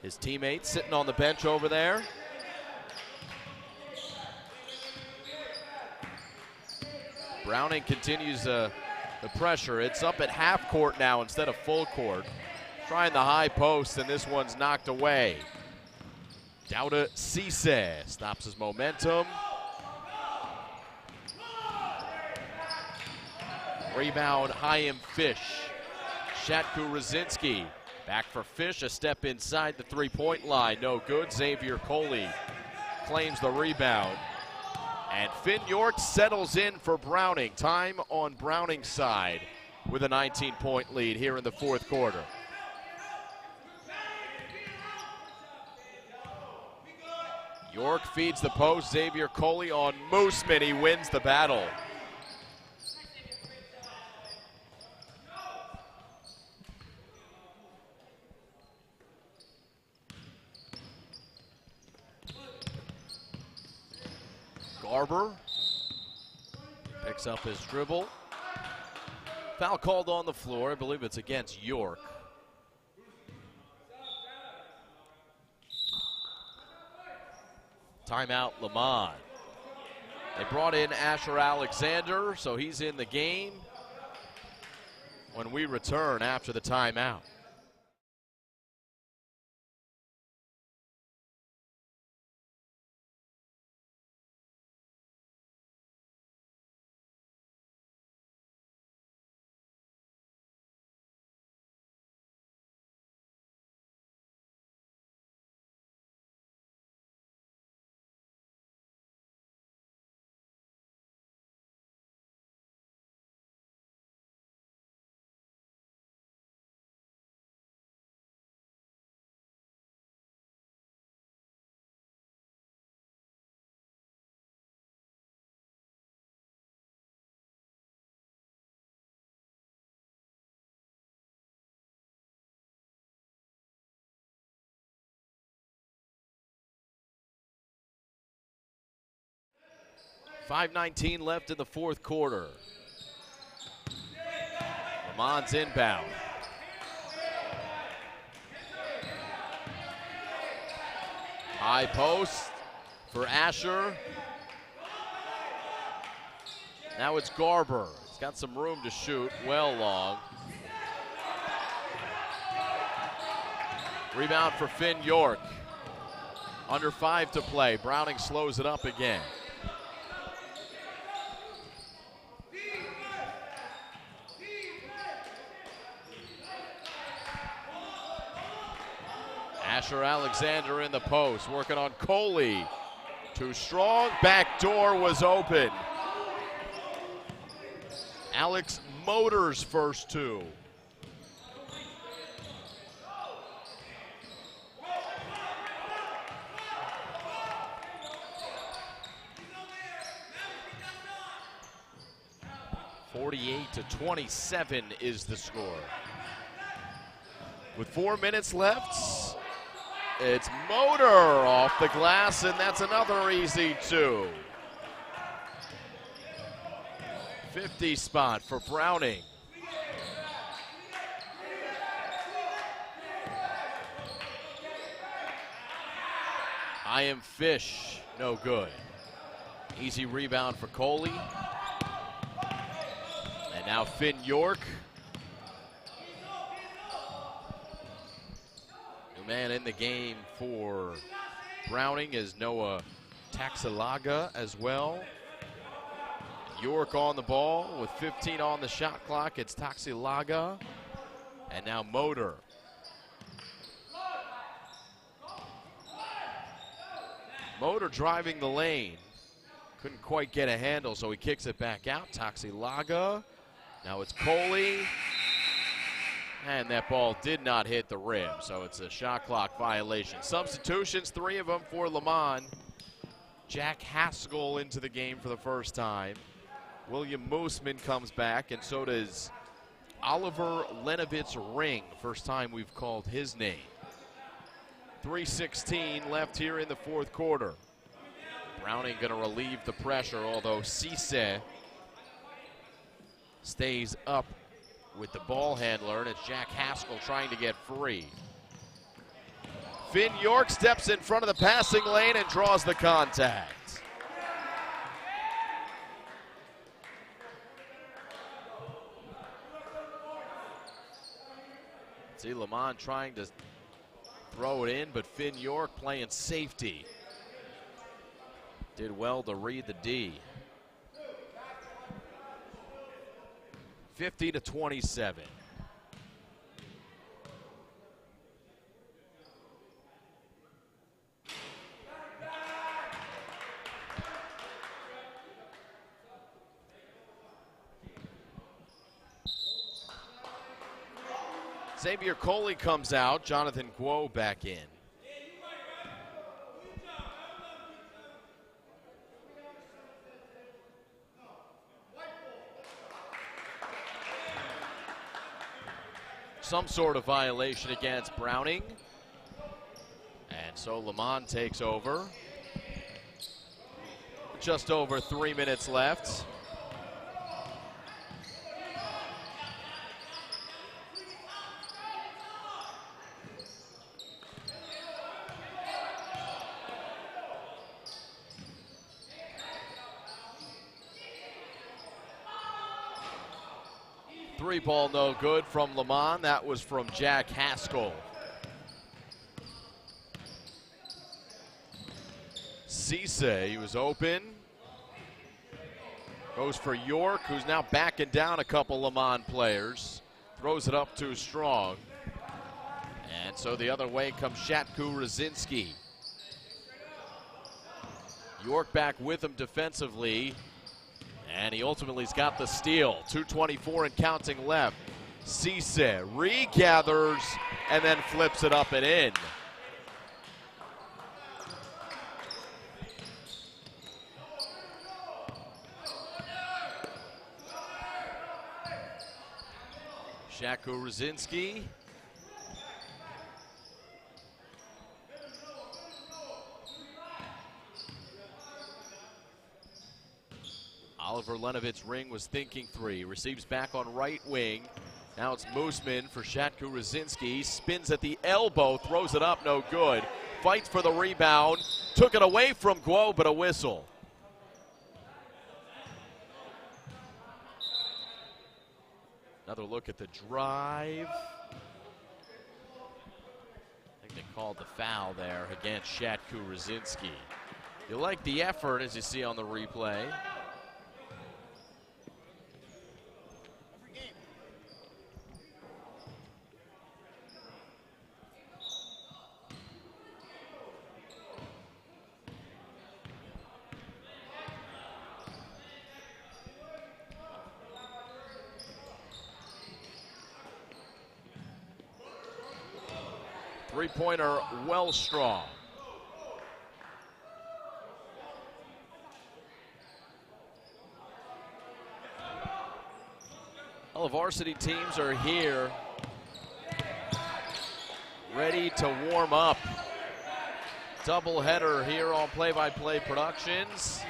his teammates sitting on the bench over there. Browning continues the pressure. It's up at half court now instead of full court. Trying the high post, and this one's knocked away. Dauda Cisse stops his momentum. Rebound, Chaim Fish. Shatku Rosinski back for Fish, a step inside the three-point line. No good. Xavier Coley claims the rebound. And Finn York settles in for Browning. Time on Browning's side with a 19-point lead here in the fourth quarter. York feeds the post. Xavier Coley on Mooseman. He wins the battle. Garber picks up his dribble. Foul called on the floor. I believe it's against York. Timeout, Léman. They brought in Asher Alexander, so he's in the game when we return after the timeout. .5:19 left in the fourth quarter. Léman's inbound. High post for Asher. Now it's Garber. He's got some room to shoot, well long. Rebound for Finn York. Under 5 to play. Browning slows it up again. Asher Alexander in the post, working on Coley. Too strong, back door was open. Alex Motor's first two. .48-27 is the score. With 4 minutes left, it's Motor off the glass, and that's another easy two. 50 spot for Browning. I am Fish, no good. Easy rebound for Coley. And now Finn York. Man in the game for Browning is Noah Taxilaga as well. York on the ball with 15 on the shot clock. It's Taxilaga and now Motor. Motor driving the lane. Couldn't quite get a handle, so he kicks it back out. Taxilaga. Now it's Coley. And that ball did not hit the rim, so it's a shot clock violation. Substitutions, 3 of them for Léman. Jack Haskell into the game for the first time. William Mooseman comes back, and so does Oliver Lenovitz-Ring. First time we've called his name. 3:16 left here in the fourth quarter. Browning going to relieve the pressure, although Cisse stays up with the ball handler, and it's Jack Haskell trying to get free. Finn York steps in front of the passing lane and draws the contact. See Léman trying to throw it in, but Finn York playing safety. Did well to read the D. 50-27. Xavier Coley comes out, Jonathan Guo back in. Some sort of violation against Browning. And so Léman takes over. Just over 3 minutes left. Three ball no good from Léman. That was from Jack Haskell. Cisse, he was open. Goes for York, who's now backing down a couple Léman players. Throws it up too strong. And so the other way comes Shatku Rzazinski. York back with him defensively. And he ultimately's got the steal. 2:24 and counting left. Cisse regathers and then flips it up and in. Shatku Rzazinski. Oliver Lenovitz-Ring was thinking three. Receives back on right wing. Now it's Mooseman for Shatku Rzazinski. Spins at the elbow, throws it up, no good. Fights for the rebound. Took it away from Guo, but a whistle. Another look at the drive. I think they called the foul there against Shatku Rzazinski. You like the effort, as you see on the replay. Three-pointer well strong. All the varsity teams are here, ready to warm up. Doubleheader here on Play-by-Play Productions.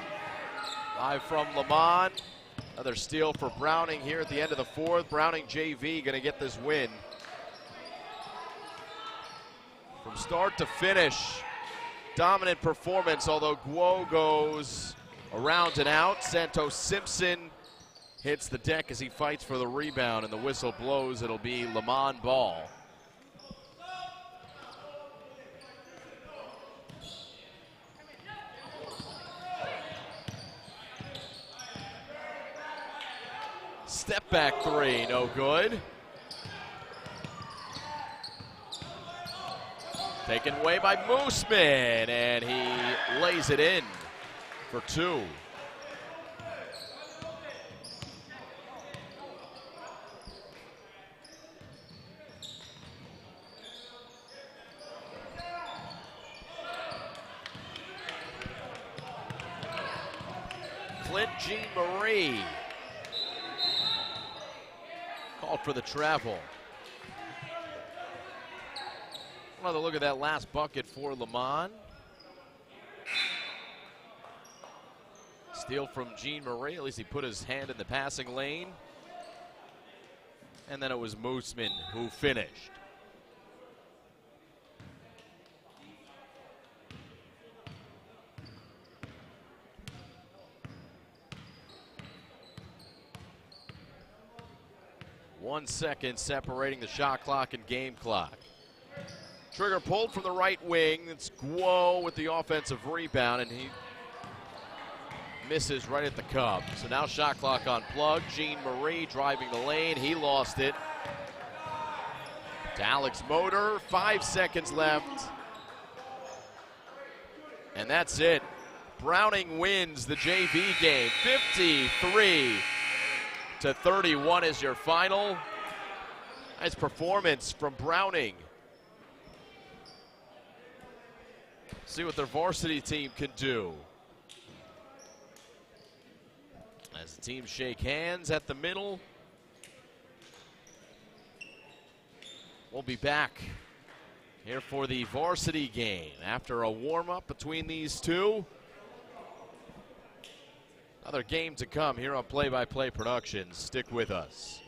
Live from Léman. Another steal for Browning here at the end of the fourth. Browning JV going to get this win. From start to finish, dominant performance, although Guo goes around and out. Santos Simpson hits the deck as he fights for the rebound, and the whistle blows. It'll be Léman ball. Step back three, no good. Taken away by Mooseman, and he lays it in for two. Jean Marie. Called for the travel. Another look at that last bucket for Léman. Steal from Jean Marie. At least he put his hand in the passing lane. And then it was Mooseman who finished. One second separating the shot clock and game clock. Trigger pulled from the right wing. It's Guo with the offensive rebound, and he misses right at the cup. So now shot clock on plug. Jean Marie driving the lane. He lost it. To Alex Motor. 5 seconds left. And that's it. Browning wins the JV game. 53-31 is your final. Nice performance from Browning. See what their varsity team can do. As the teams shake hands at the middle. We'll be back here for the varsity game after a warm-up between these two. Another game to come here on Play by Play Productions. Stick with us.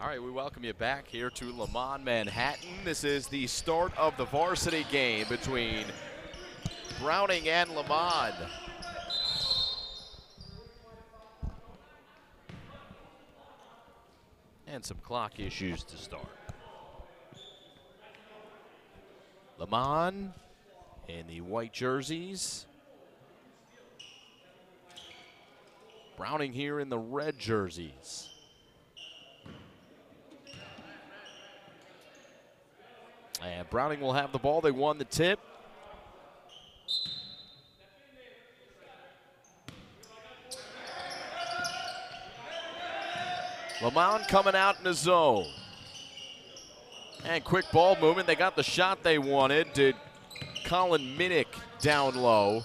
All right, we welcome you back here to Léman, Manhattan. This is the start of the varsity game between Browning and Léman. And some clock issues to start. Léman in the white jerseys. Browning here in the red jerseys. And Browning will have the ball. They won the tip. Léman coming out in the zone. And quick ball movement. They got the shot they wanted. Did Colin Minnick down low.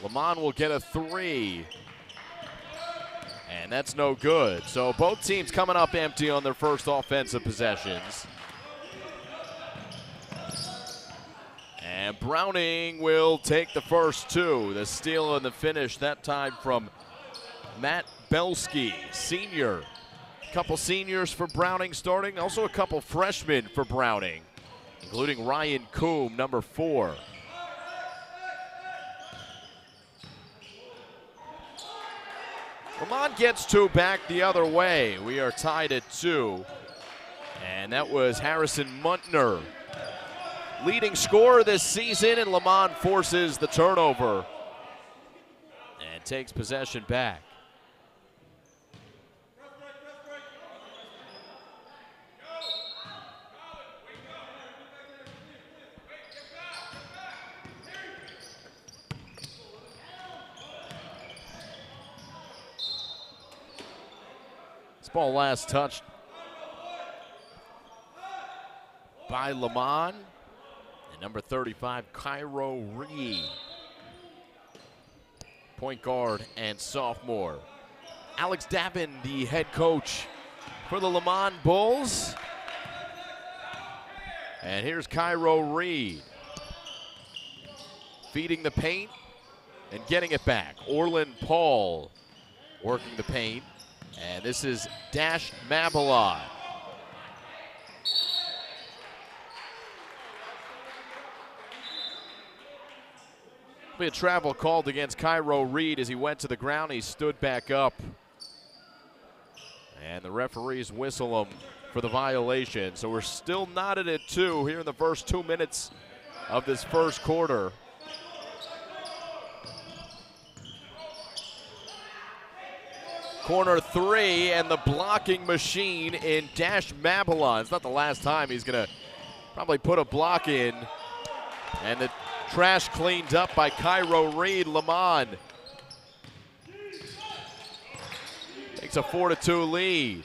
Léman will get a three. And that's no good. So both teams coming up empty on their first offensive possessions. And Browning will take the first two. The steal and the finish, that time from Matt Belsky, senior. A couple seniors for Browning starting, also a couple freshmen for Browning, including Ryan Coombe, number 4. Léman gets two back the other way. We are tied at 2. And that was Harrison Muntner, leading scorer this season, and Léman forces the turnover and takes possession back. This ball last touched by Léman. And number 35, Cairo Reed, point guard and sophomore. Alex Davin, the head coach for the Léman Bulls. And here's Cairo Reed, feeding the paint and getting it back. Orland Paul working the paint. And this is Dash Mabalon. Be a travel called against Cairo Reed as he went to the ground. He stood back up. And the referees whistle him for the violation. So we're still knotted at 2 here in the first 2 minutes of this first quarter. Corner 3, and the blocking machine in Dash Mabalon. It's not the last time he's going to probably put a block in. And the trash cleaned up by Cairo Reed. Léman takes a 4-2 lead.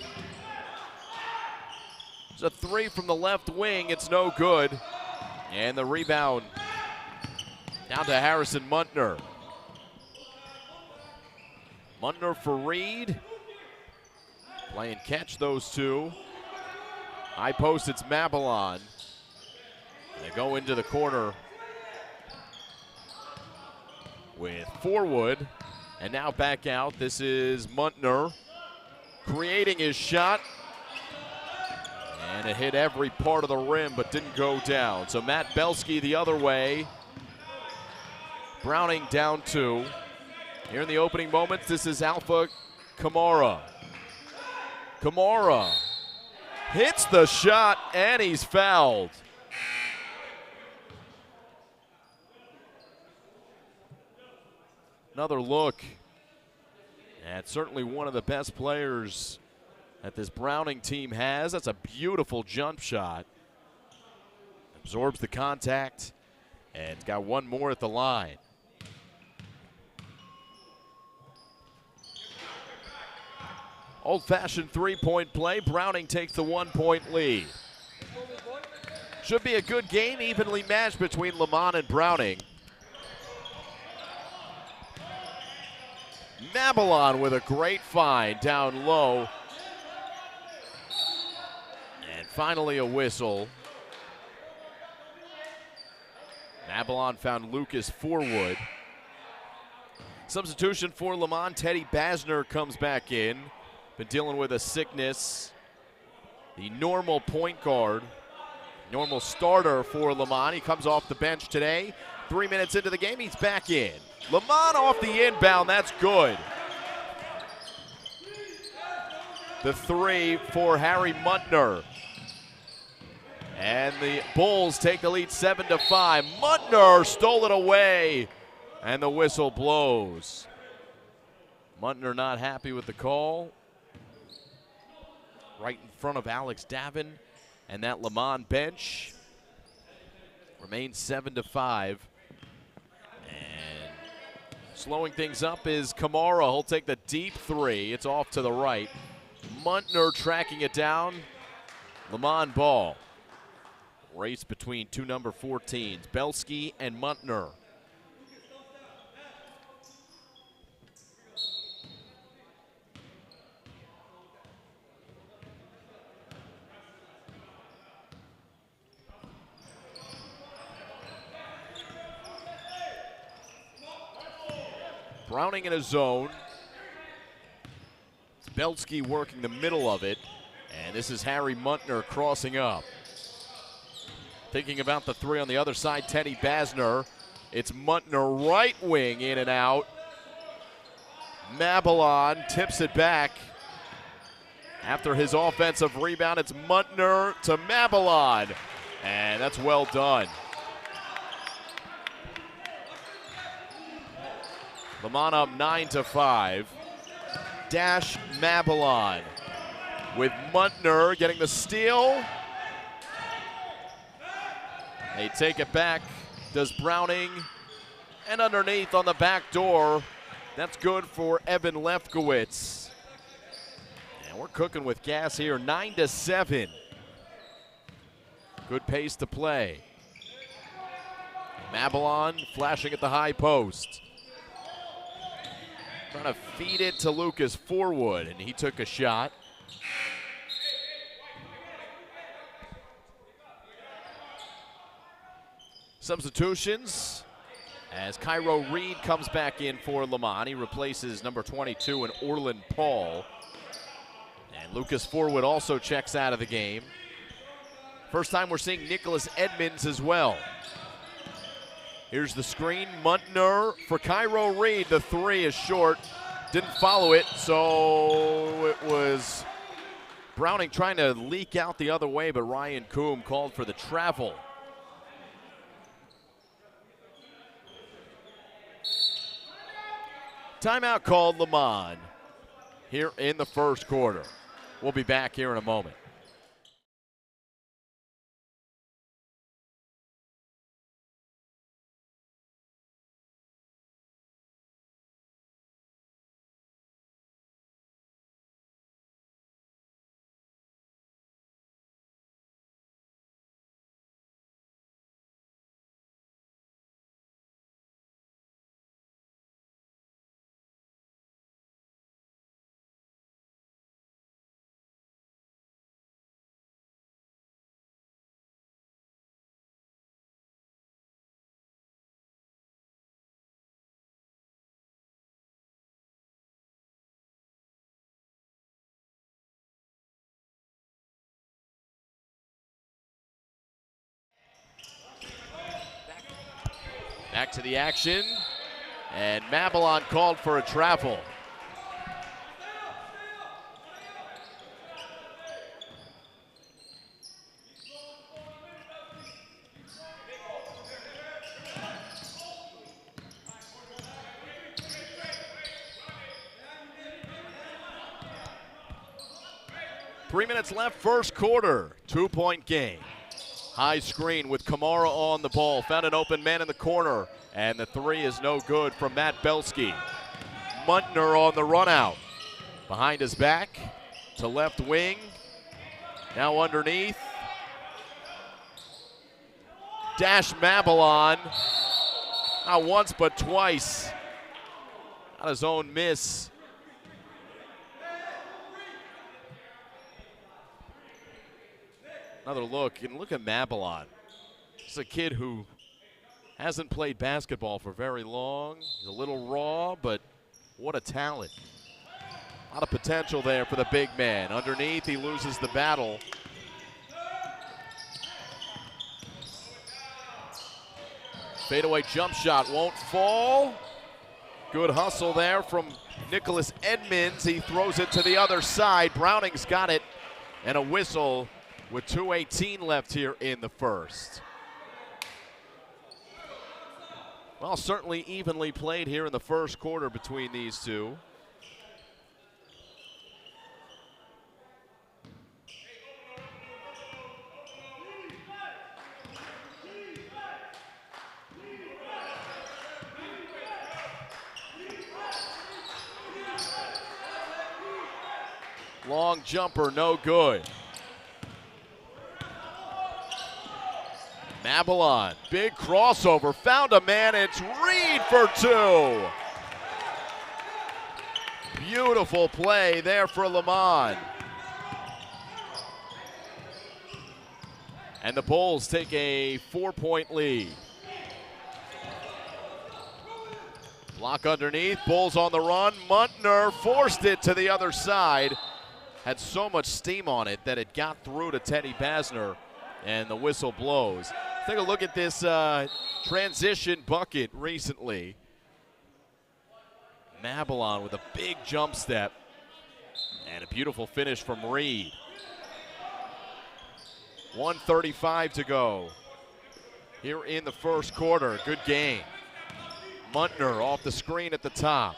There's a 3 from the left wing. It's no good. And the rebound down to Harrison Muntner. Muntner for Reed. Play and catch those two. High post, it's Mabalon. They go into the corner with Forwood. And now back out. This is Muntner creating his shot. And it hit every part of the rim but didn't go down. So Matt Belsky the other way. Browning down 2. Here in the opening moments, this is Alpha Kamara. Kamara hits the shot, and he's fouled. Another look at certainly one of the best players that this Browning team has. That's a beautiful jump shot. Absorbs the contact, and it's got one more at the line. Old-fashioned three-point play. Browning takes the 1-point lead. Should be a good game, evenly matched between Léman and Browning. Mabalon with a great find down low. And finally a whistle. Mabalon found Lucas Forwood. Substitution for Léman, Teddy Basner comes back in. Been dealing with a sickness. The normal point guard, normal starter for Léman. He comes off the bench today. 3 minutes into the game, he's back in. Léman off the inbound, that's good. The three for Harry Muntner. And the Bulls take the lead 7-5. Muntner stole it away, and the whistle blows. Muntner not happy with the call. Right in front of Alex Davin and that Léman bench. Remains 7-5. And slowing things up is Kamara. He'll take the deep three. It's off to the right. Muntner tracking it down. Léman ball. Race between two number 14s, Belsky and Muntner. Browning in a zone. Belsky working the middle of it. And this is Harry Muntner crossing up. Thinking about the three on the other side, Teddy Basner. It's Muntner right wing in and out. Mabalon tips it back. After his offensive rebound, it's Muntner to Mabalon. And that's well done. Léman up 9-5. Dash Mabalon with Muntner getting the steal. They take it back, does Browning, and underneath on the back door, that's good for Evan Lefkowitz. And we're cooking with gas here, 9-7. Good pace to play. Mabalon flashing at the high post. Trying to feed it to Lucas Forwood, and he took a shot. Substitutions as Cairo Reed comes back in for Léman. He replaces number 22 and Orland Paul. And Lucas Forwood also checks out of the game. First time we're seeing Nicholas Edmonds as well. Here's the screen, Muntner for Cairo Reed. The three is short, didn't follow it, so it was Browning trying to leak out the other way, but Ryan Coombe called for the travel. Timeout called Léman here in the first quarter. We'll be back here in a moment. Back to the action, and Mabalon called for a travel. Three minutes left, first quarter, 2-point game. High screen with Kamara on the ball. Found an open man in the corner, and the three is no good from Matt Belsky. Muntner on the run out. Behind his back to left wing. Now underneath. Dash Mabalon. Not once, but twice. Not his own miss. Another look, and look at Mabalon. This is a kid who Hasn't played basketball for very long. He's a little raw, but what a talent. A lot of potential there for the big man. Underneath, he loses the battle. Fadeaway jump shot won't fall. Good hustle there from Nicholas Edmonds. He throws it to the other side. Browning's got it, and a whistle with 2:18 left here in the first. Well, certainly evenly played here in the first quarter between these two. Long jumper, no good. Babylon, big crossover, found a man, it's Reed for two. Beautiful play there for Léman. And the Bulls take a 4-point lead. Block underneath, Bulls on the run. Muntner forced it to the other side. Had so much steam on it that it got through to Teddy Basner, and the whistle blows. Take a look at this transition bucket recently. Babylon with a big jump step and a beautiful finish from Reed. 1:35 to go here in the first quarter. Good game. Muntner off the screen at the top.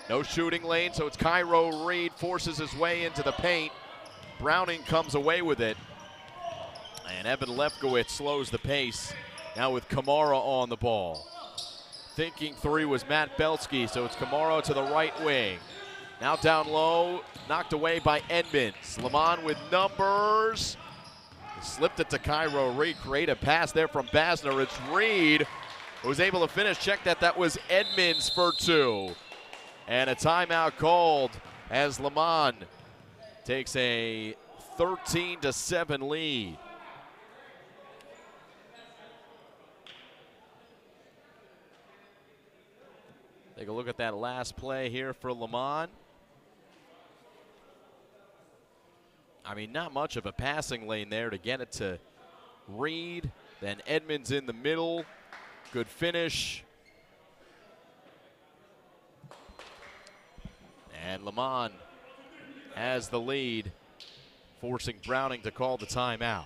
No shooting lane, so it's Cairo Reed forces his way into the paint. Browning comes away with it. And Evan Lefkowitz slows the pace, now with Kamara on the ball. Thinking three was Matt Belsky, so it's Kamara to the right wing. Now down low, knocked away by Edmonds. Léman with numbers. He slipped it to Cairo Reed, create a pass there from Basner. It's Reed who was able to finish. Check that, that was Edmonds for two. And a timeout called as Léman takes a 13-7 lead. Take a look at that last play here for Léman. I mean, not much of a passing lane there to get it to Reed. Then Edmonds in the middle. Good finish. And Léman has the lead, forcing Browning to call the timeout.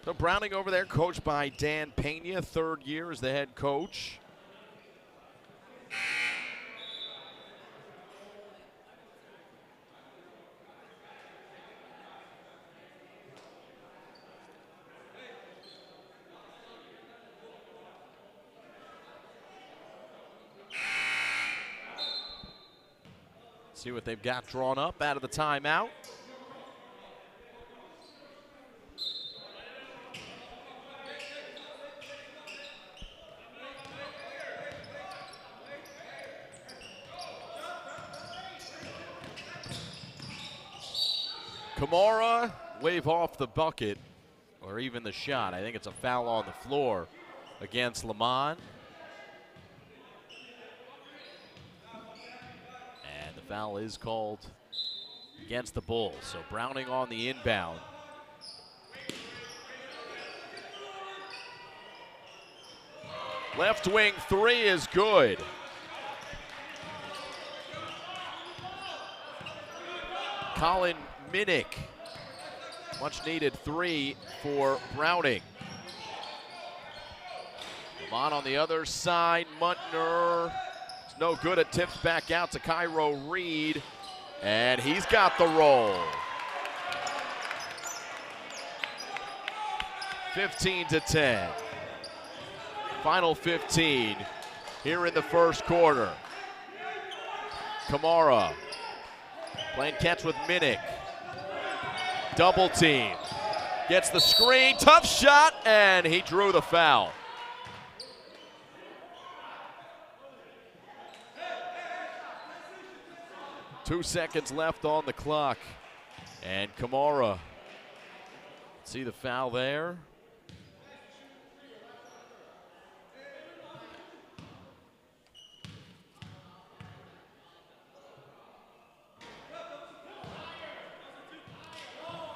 So Browning over there, coached by Dan Pena, third year as the head coach. See what they've got drawn up out of the timeout. Kamara wave off the bucket, or even the shot. I think it's a foul on the floor against Léman. And the foul is called against the Bulls. So Browning on the inbound. Left wing three is good. Colin Minnick, much needed three for Browning. Léman on the other side, Muntner, it's no good, it tips back out to Cairo Reed, and he's got the roll. 15-10. Final 15 here in the first quarter. Kamara playing catch with Minnick. Double team. Gets the screen, tough shot, and he drew the foul. 2 seconds left on the clock. And Kamara, see the foul there?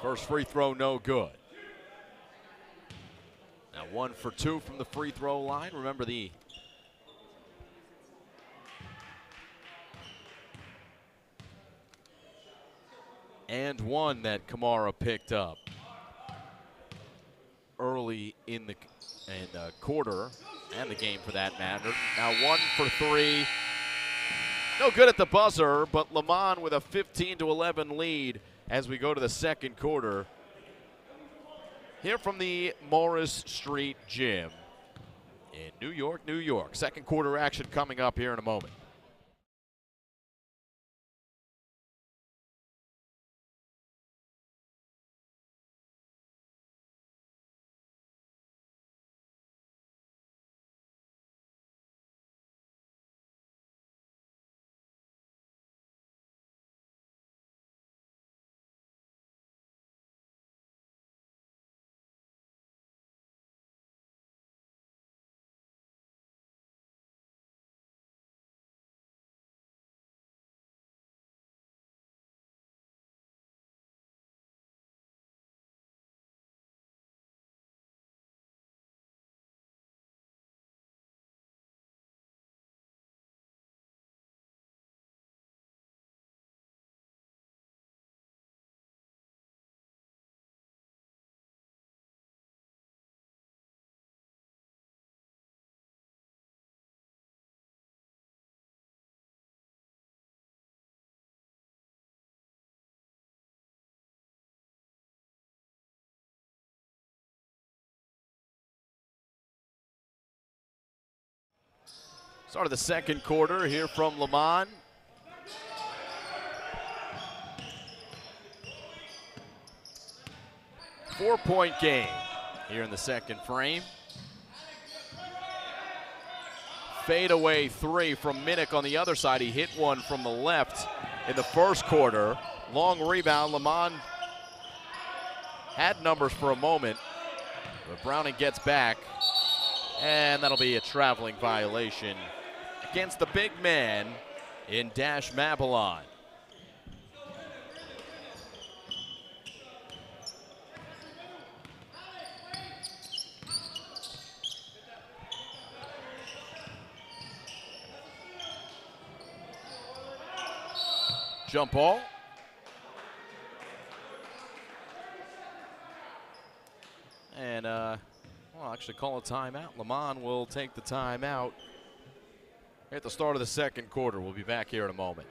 First free throw, no good. Now 1 for 2 from the free throw line. Remember the and one that Kamara picked up early in the quarter, and the game for that matter. Now 1 for 3. No good at the buzzer, but Léman with a 15-11 lead as we go to the second quarter. Here from the Morris Street Gym in New York, New York. Second quarter action coming up here in a moment. Start of the second quarter here from Léman. Four-point game here in the second frame. Fadeaway 3 from Minnick on the other side. He hit one from the left in the first quarter. Long rebound. Léman had numbers for a moment, but Browning gets back, and that'll be a traveling violation against the big man in Dash Mabilon. Jump ball. And well, actually call a timeout. Léman will take the timeout at the start of the second quarter. We'll be back here in a moment.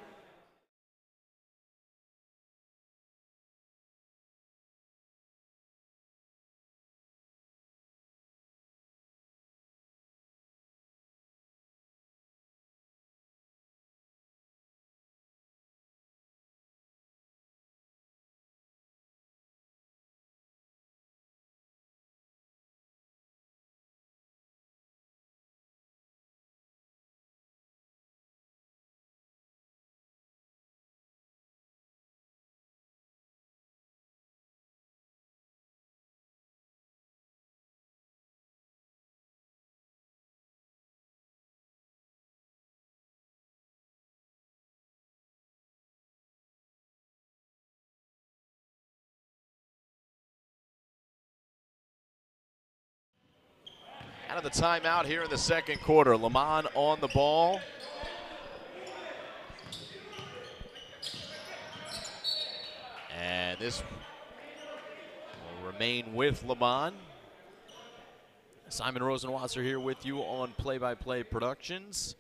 Out of the timeout here in the second quarter. Léman on the ball. And this will remain with Léman. Simon Rosenwasser here with you on Play-by-Play Productions.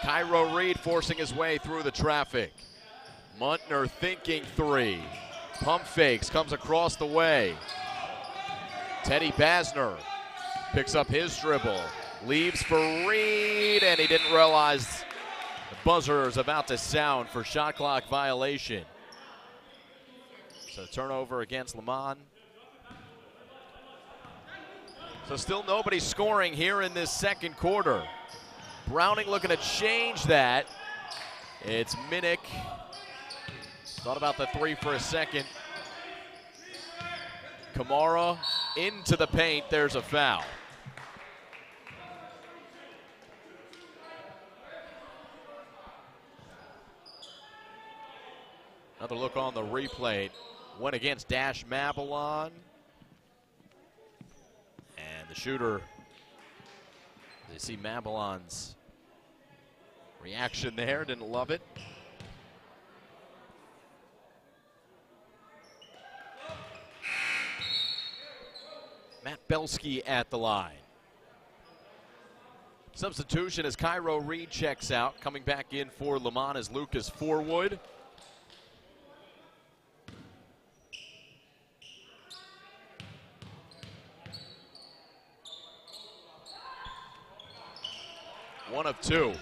Cairo Reed forcing his way through the traffic. Muntner thinking 3. Pump fakes, comes across the way. Teddy Basner picks up his dribble. Leaves for Reed, and he didn't realize the buzzer is about to sound for shot clock violation. So turnover against Léman. So still nobody scoring here in this second quarter. Browning looking to change that. It's Minnick. Thought about the three for a second. Kamara into the paint. There's a foul. Another look on the replay. Went against Dash Mabalon. And the shooter, you see Mabalon's reaction there, didn't love it. Matt Belsky at the line. Substitution as Cairo Reed checks out. Coming back in for Léman is Lucas Forwood. One of two.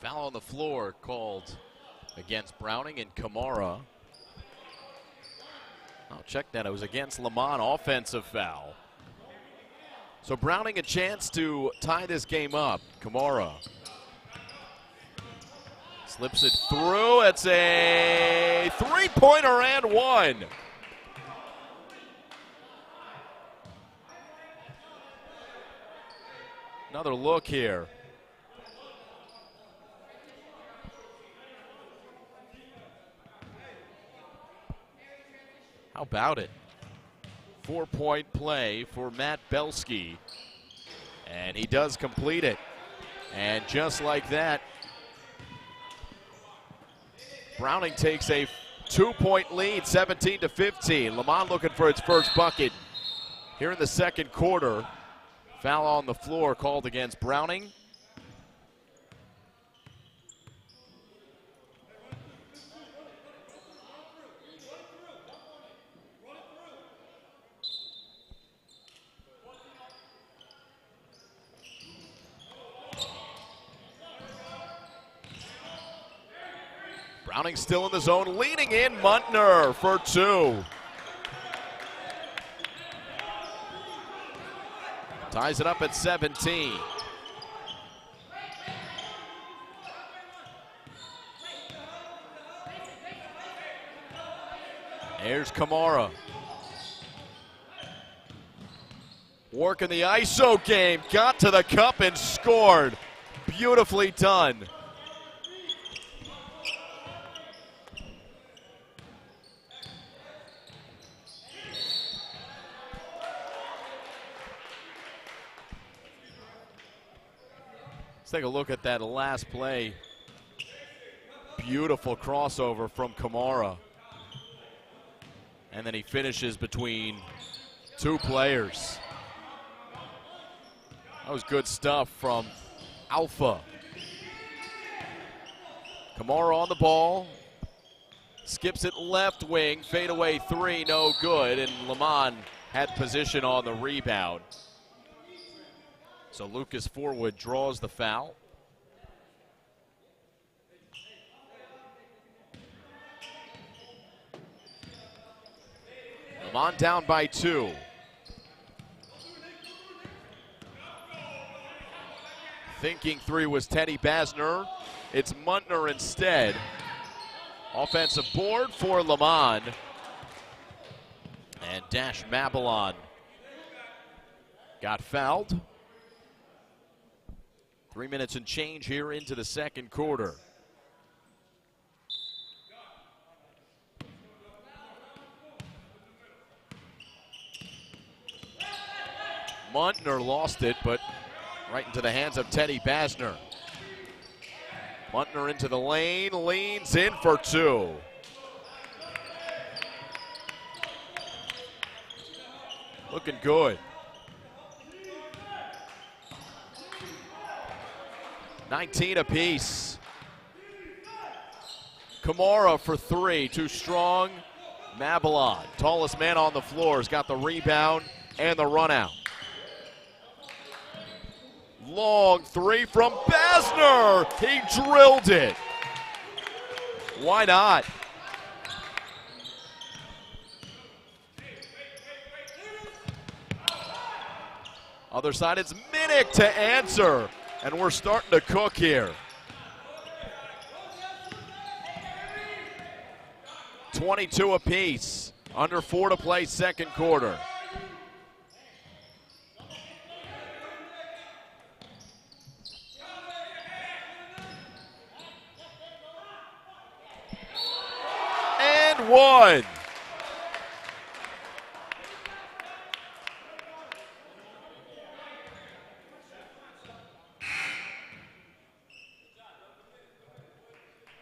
Foul on the floor called against Browning and Kamara. I'll check that. It was against Léman, offensive foul. So Browning a chance to tie this game up. Kamara slips it through. It's a three-pointer and one. Another look here. How about it? 4-point play for Matt Belsky. And he does complete it. And just like that, Browning takes a 2-point lead, 17-15. Léman looking for its first bucket here in the second quarter. Foul on the floor called against Browning. Browning still in the zone, leaning in Muntner for two. Ties it up at 17. Here's Kamara. Working the ISO game, got to the cup and scored. Beautifully done. Let's take a look at that last play. Beautiful crossover from Kamara. And then he finishes between two players. That was good stuff from Alpha. Kamara on the ball. Skips it left wing. Fadeaway three, no good. And Léman had position on the rebound. So Lucas Forwood draws the foul. Léman down by two. Thinking three was Teddy Basner. It's Muntner instead. Offensive board for Léman. And Dash Mabalon got fouled. 3 minutes and change here into the second quarter. Muntner lost it, but right into the hands of Teddy Basner. Muntner into the lane, leans in for two. Looking good. 19 apiece. Kamara for three, too strong. Mabalon, tallest man on the floor, has got the rebound and the run out. Long three from Basner. He drilled it. Why not? Other side, it's Minnick to answer, and we're starting to cook here. 22 apiece, under 4 to play second quarter. And one.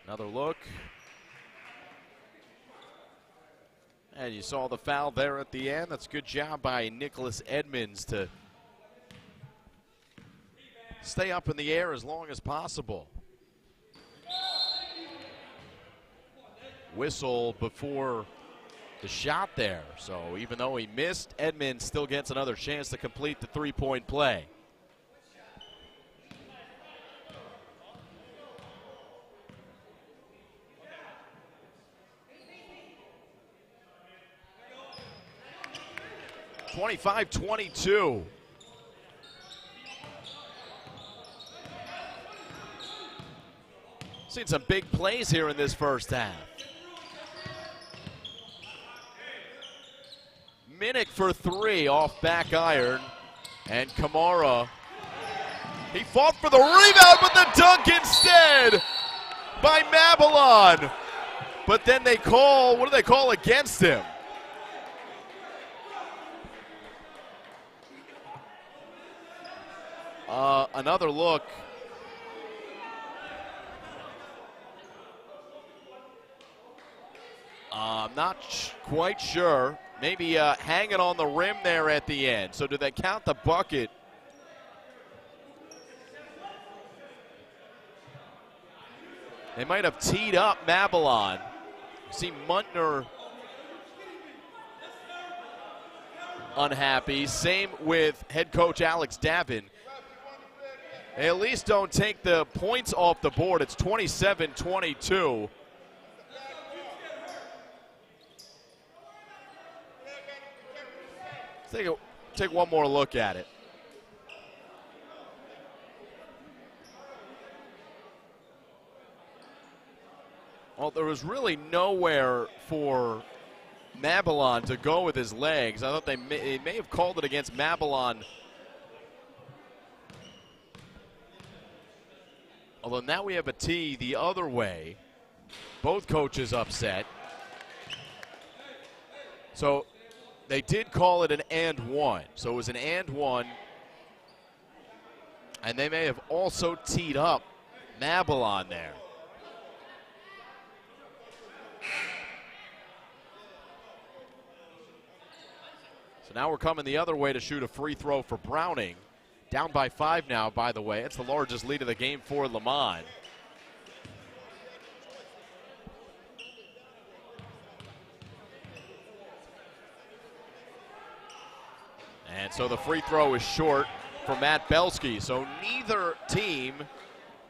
Another look. And you saw the foul there at the end. That's a good job by Nicholas Edmonds to stay up in the air as long as possible. Whistle before the shot there. So even though he missed, Edmonds still gets another chance to complete the three-point play. (25-22). Seen some big plays here in this first half. Minnick for three off back iron, and Kamara, he fought for the rebound, but the dunk instead by Mabalon. But then they call, what do they call against him? Another look. I'm not quite sure. Maybe hanging on the rim there at the end. So do they count the bucket? They might have teed up Mabalon. See Muntner unhappy. Same with head coach Alex Davin. They at least don't take the points off the board. It's 27-22. Take one more look at it. Well, there was really nowhere for Mabalon to go with his legs. I thought they may have called it against Mabalon. Although now we have a tee the other way. Both coaches upset. So they did call it an and one. So it was an and one. And they may have also teed up Mabalon there. So now we're coming the other way to shoot a free throw for Browning. Down by 5 now, by the way. It's the largest lead of the game for Léman. And so the free throw is short for Matt Belsky. So neither team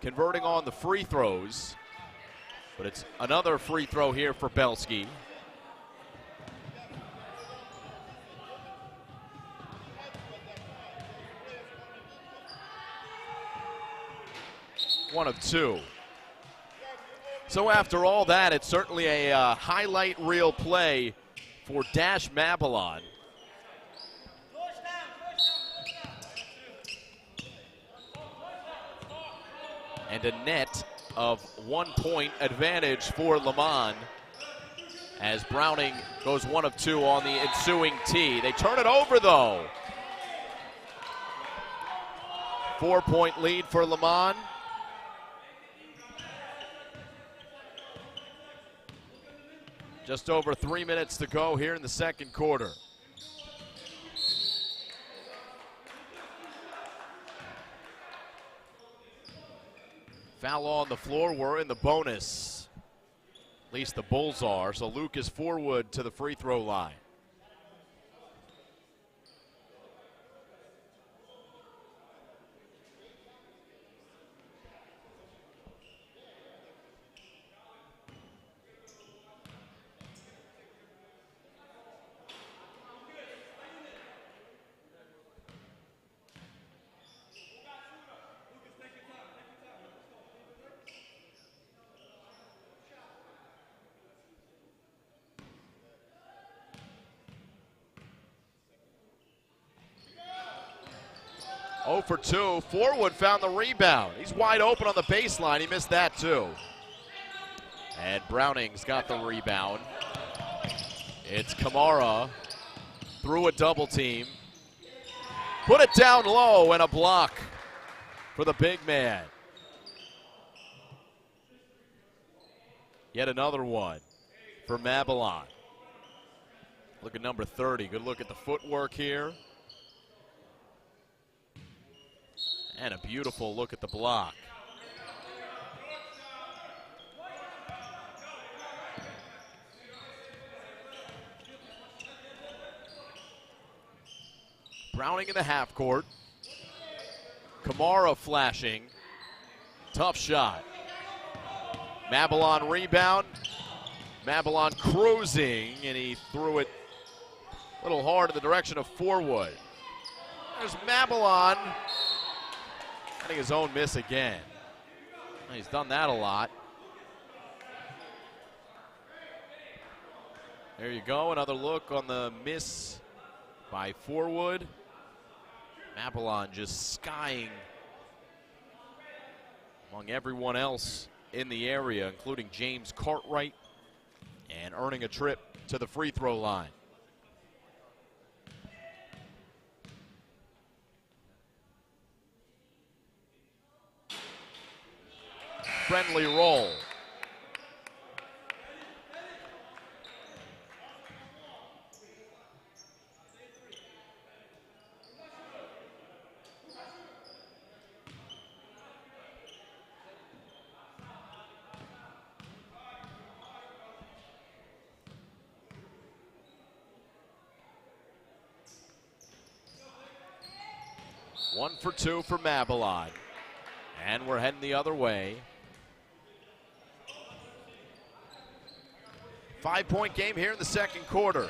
converting on the free throws. But it's another free throw here for Belsky. One of two. So after all that, it's certainly a highlight reel play for Dash Mabalon. And a net of 1 point advantage for Léman as Browning goes 1 of 2 on the ensuing tee. They turn it over though. 4 point lead for Léman. Just over 3 minutes to go here in the second quarter. Foul on the floor. We're in the bonus. At least the Bulls are. So Lucas Forwood to the free throw line. Oh for 2. Forwood found the rebound. He's wide open on the baseline. He missed that too. And Browning's got the rebound. It's Kamara through a double team. Put it down low and a block for the big man. Yet another one for Babylon. Look at number 30. Good look at the footwork here. And a beautiful look at the block. Browning in the half court. Kamara flashing. Tough shot. Babylon rebound. Babylon cruising, and he threw it a little hard in the direction of Forwood. There's Babylon. I think his own miss again. He's done that a lot. There you go, another look on the miss by Forwood. Babylon just skying among everyone else in the area, including James Cartwright, and earning a trip to the free throw line. Friendly roll. One for 2 for Babylon. And we're heading the other way. 5-point game here in the second quarter.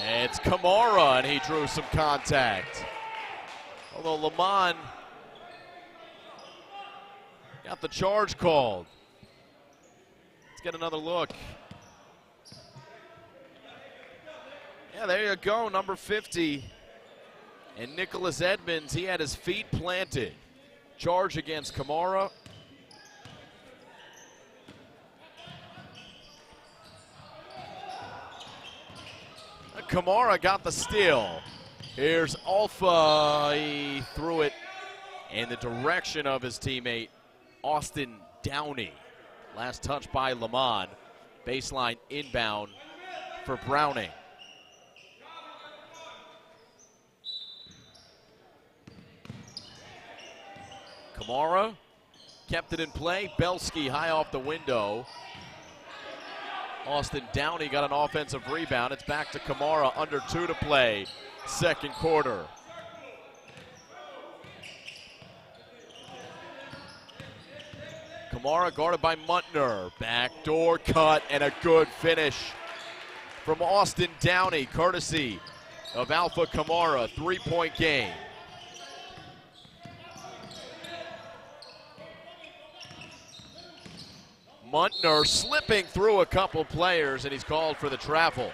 It's Kamara, and he drew some contact. Although Léman got the charge called. Let's get another look. Yeah, there you go, number 50. And Nicholas Edmonds, he had his feet planted. Charge against Kamara. Kamara got the steal. Here's Alpha. He threw it in the direction of his teammate, Austin Downey. Last touch by Léman. Baseline inbound for Browning. Kamara kept it in play. Belsky high off the window. Austin Downey got an offensive rebound. It's back to Kamara, under 2 to play. Second quarter. Kamara guarded by Muntner. Backdoor cut and a good finish from Austin Downey, courtesy of Alpha Kamara. 3-point game. Muntner slipping through a couple players, and he's called for the travel.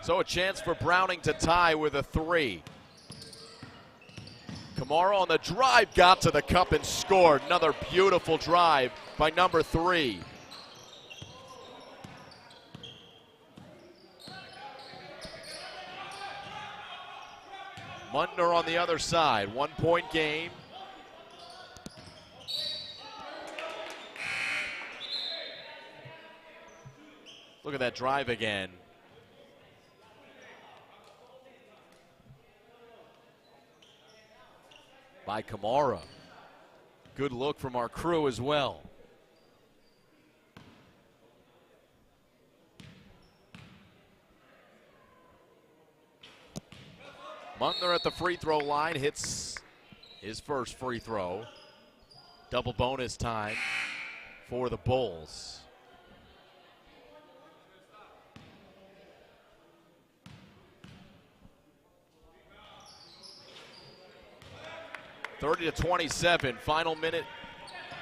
So a chance for Browning to tie with a 3. Kamara on the drive, got to the cup and scored. Another beautiful drive by number 3. Muntner on the other side, 1-point game. Look at that drive again. By Kamara. Good look from our crew as well. Muntner at the free throw line hits his first free throw. Double bonus time for the Bulls. (30-27), final minute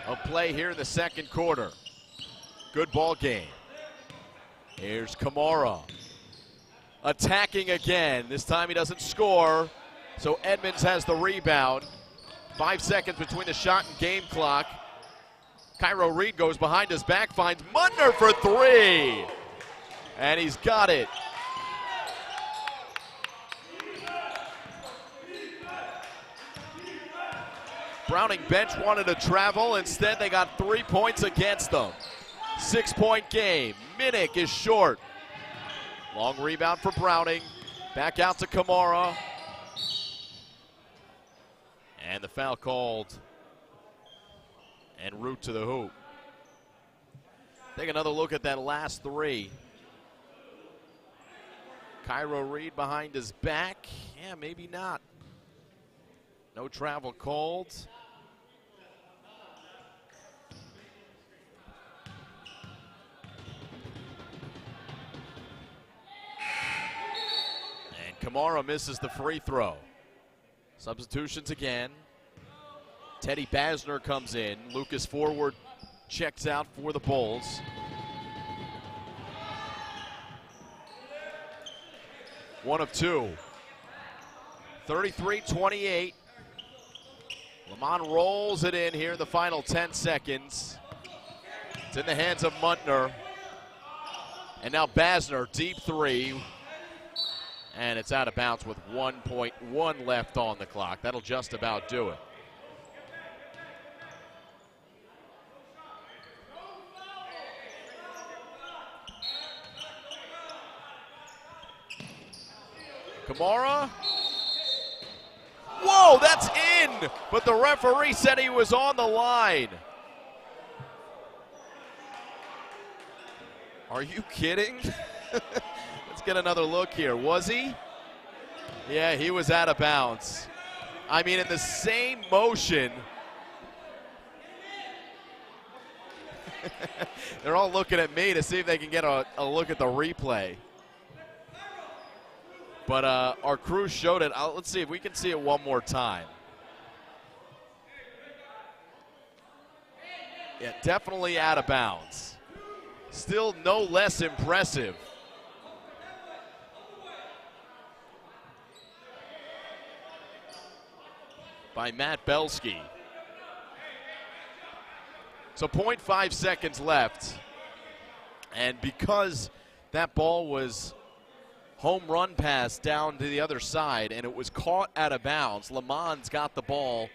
of play here in the second quarter. Good ball game. Here's Kamara. Attacking again. This time he doesn't score, so Edmonds has the rebound. 5 seconds between the shot and game clock. Cairo Reed goes behind his back, finds Muntner for three. And he's got it. Browning bench wanted to travel. Instead, they got 3 points against them. 6-point game. Minnick is short. Long rebound for Browning. Back out to Kamara. And the foul called. And route to the hoop. Take another look at that last three. Cairo Reed behind his back. Yeah, maybe not. No travel called. Kamara misses the free throw. Substitutions again. Teddy Basner comes in. Lucas Forward checks out for the Bulls. One of two. 33-28. Léman rolls it in here in the final 10 seconds. It's in the hands of Muntner. And now Basner, deep three. And it's out of bounds with 1.1 left on the clock. That'll just about do it. Kamara. Whoa, that's in! But the referee said he was on the line. Are you kidding? Let's get another look here. Was he? Yeah, he was out of bounds. I mean, in the same motion. They're all looking at me to see if they can get a look at the replay. But our crew showed it. Let's see if we can see it one more time. Yeah, definitely out of bounds. Still no less impressive. By Matt Belsky. So 0.5 seconds left. And because that ball was home run pass down to the other side and it was caught out of bounds, Léman's got the ball.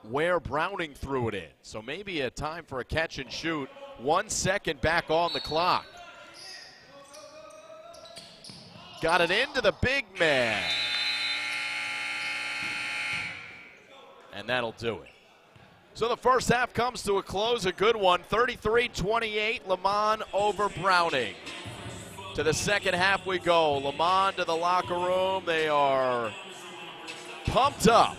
Where Browning threw it in. So maybe a time for a catch and shoot. 1 second back on the clock. Got it into the big man. And that'll do it. So the first half comes to a close, a good one. 33-28, Léman over Browning. To the second half we go. Léman to the locker room. They are pumped up.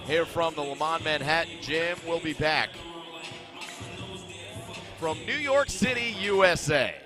Here from the Léman Manhattan gym. We'll be back from New York City, USA.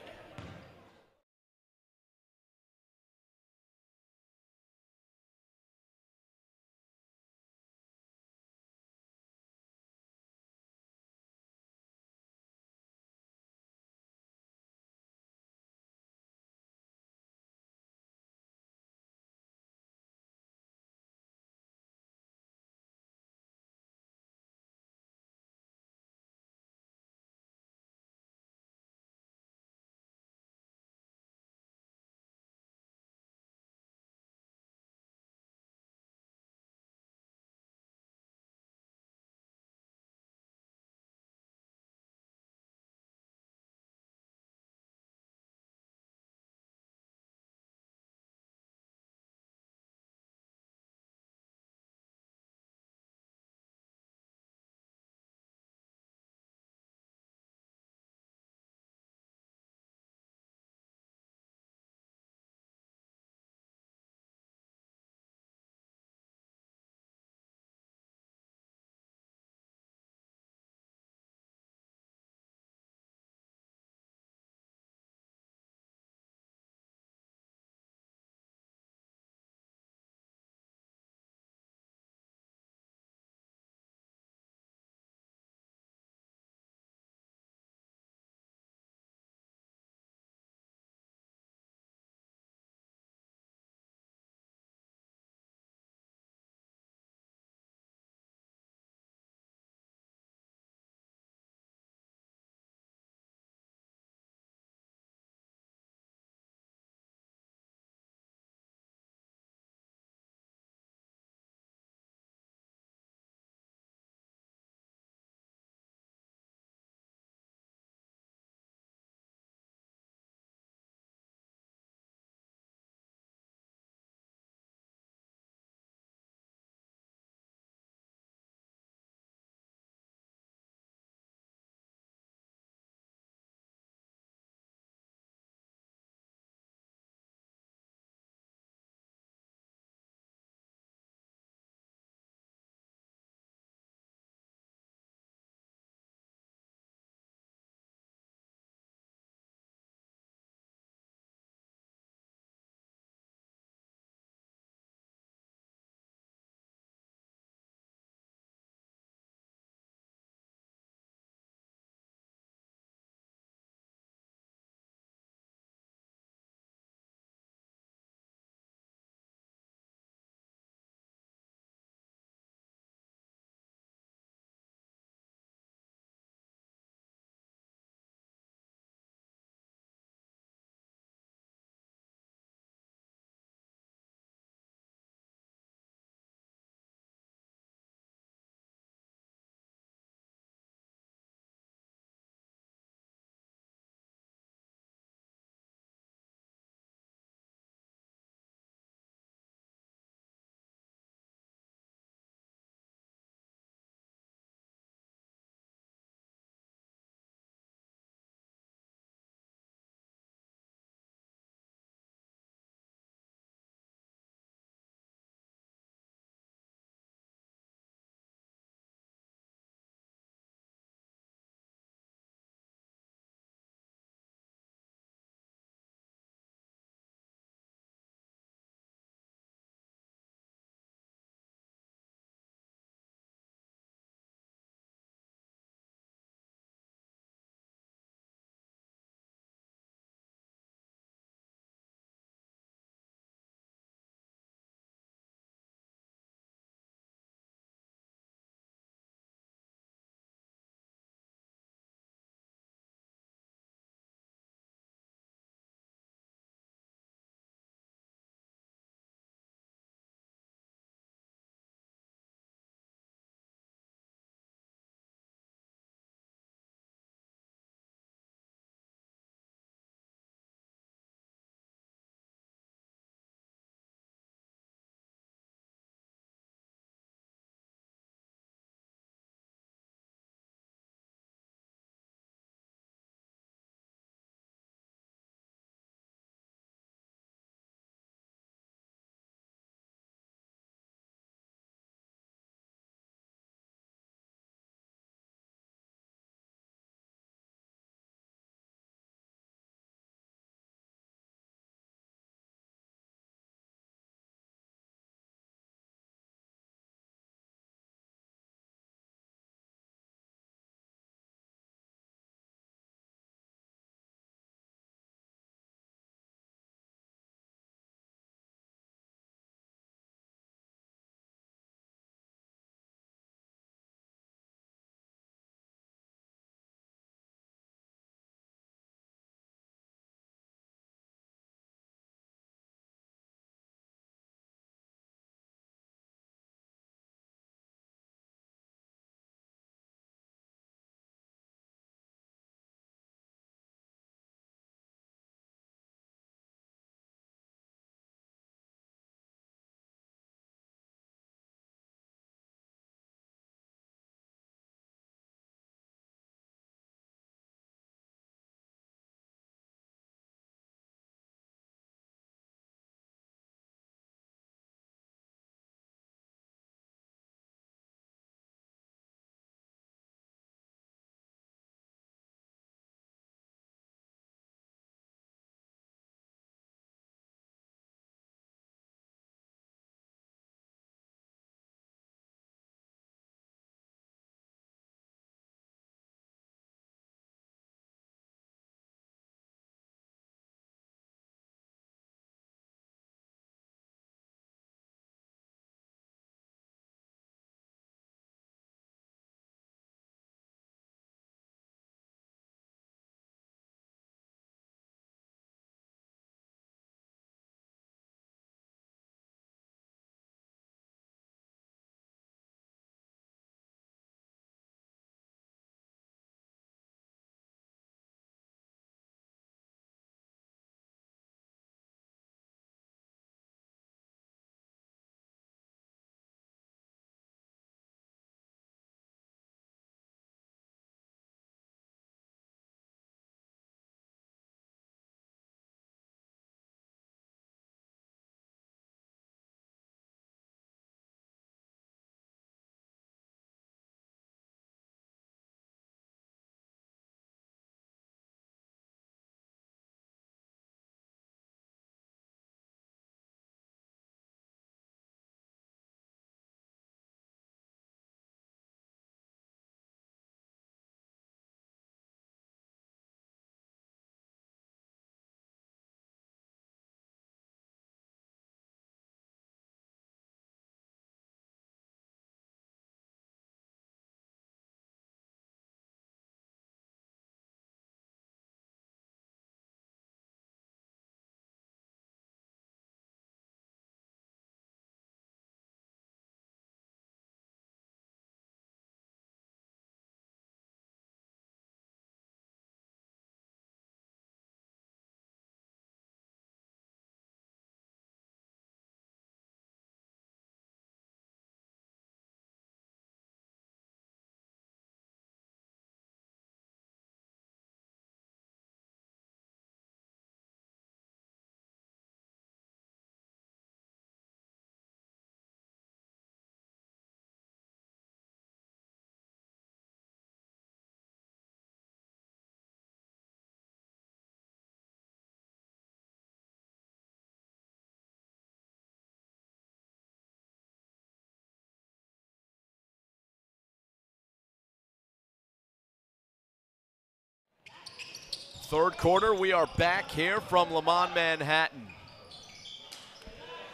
Third quarter, we are back here from Léman, Manhattan.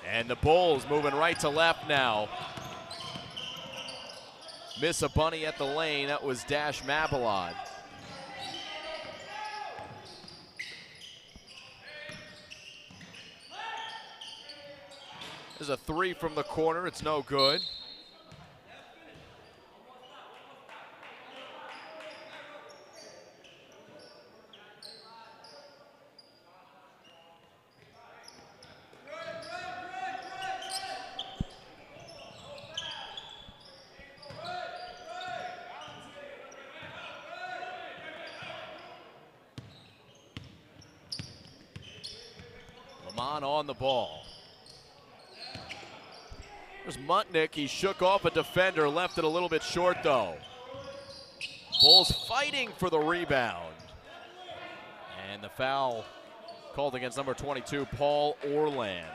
And the Bulls moving right to left now. Miss a bunny at the lane. That was Dash Mabalon. There's a three from the corner. It's no good. Léman on the ball. There's Mutnick. He shook off a defender, left it a little bit short though. Bulls fighting for the rebound. And the foul called against number 22, Paul Orland.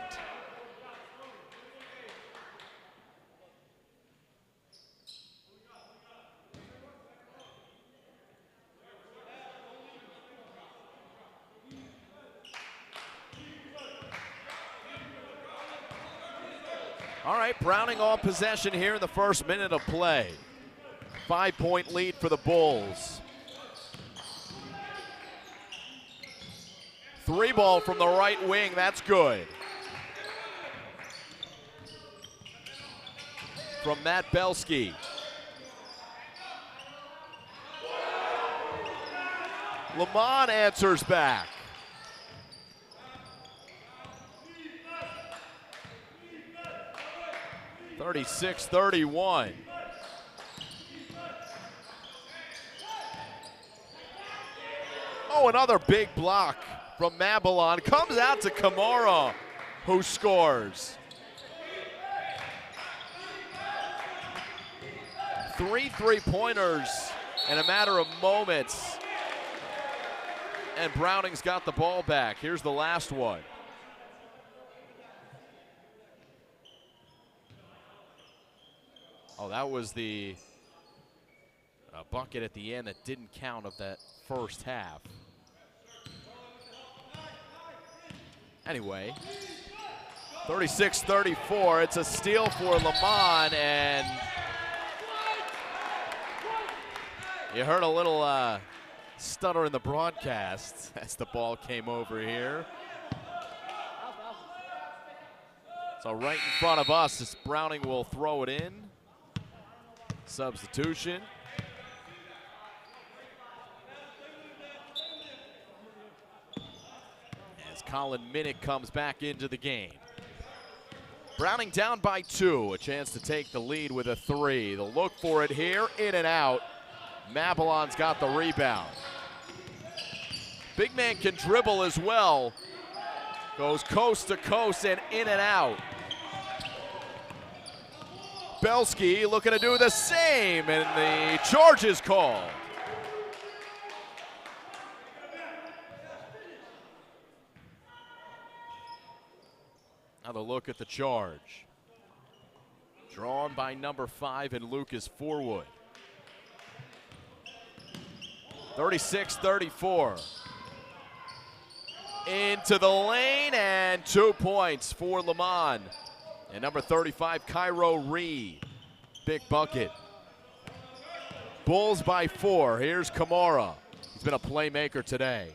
All right, Browning on possession here in the first minute of play. 5-point lead for the Bulls. Three ball from the right wing, that's good. From Matt Belsky. Léman answers back. (36-31). Oh, another big block from Mabalon. Comes out to Kamara, who scores. 3 3-pointers in a matter of moments. And Browning's got the ball back. Here's the last one. Oh, that was the bucket at the end that didn't count of that first half. Anyway, 36-34. It's a steal for Léman, and you heard a little stutter in the broadcast as the ball came over here. So right in front of us, as Browning will throw it in. Substitution. As Colin Minnick comes back into the game. Browning down by 2, a chance to take the lead with a 3. They'll look for it here, in and out. Mabalon's got the rebound. Big man can dribble as well. Goes coast to coast and in and out. Belsky looking to do the same, and the charge is called. Another look at the charge. Drawn by number 5 and Lucas Forwood. 36-34. Into the lane, and 2 points for Léman. And number 35, Cairo Reed. Big bucket. Bulls by 4. Here's Kamara. He's been a playmaker today.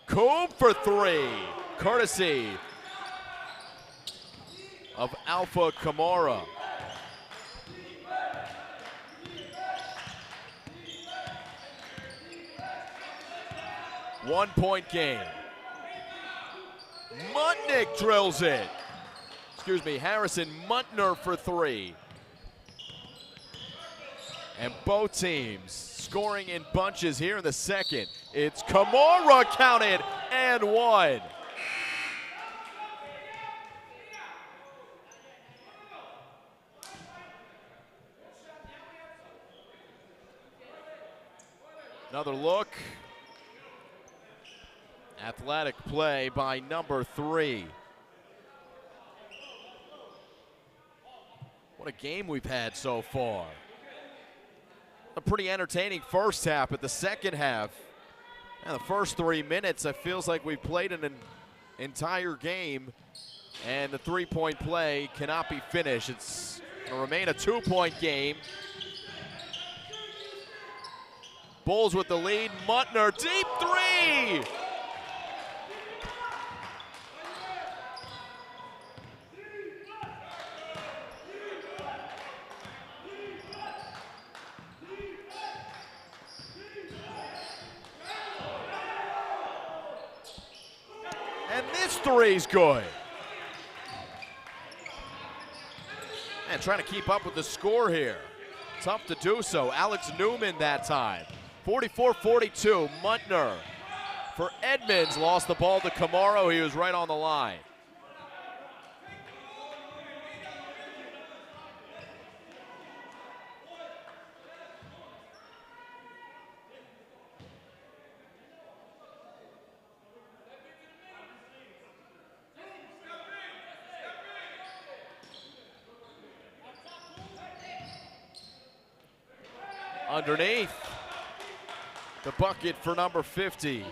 Coop for 3. Courtesy of Alpha Kamara. One-point game. Mutnick drills it. Excuse me, Harrison Muntner for 3. And both teams scoring in bunches here in the second. It's Kamara counted and 1. Another look. Athletic play by number 3. What a game we've had so far. A pretty entertaining first half, but the second half And the first 3 minutes, it feels like we've played an entire game, and the three-point play cannot be finished. It's going to remain a 2-point game. Bulls with the lead. Muntner, deep three! And this three's good. And trying to keep up with the score here. Tough to do so. Alex Newman that time. 44-42, Muntner for Edmonds lost the ball to Camaro. He was right on the line. Underneath, the bucket for number 50.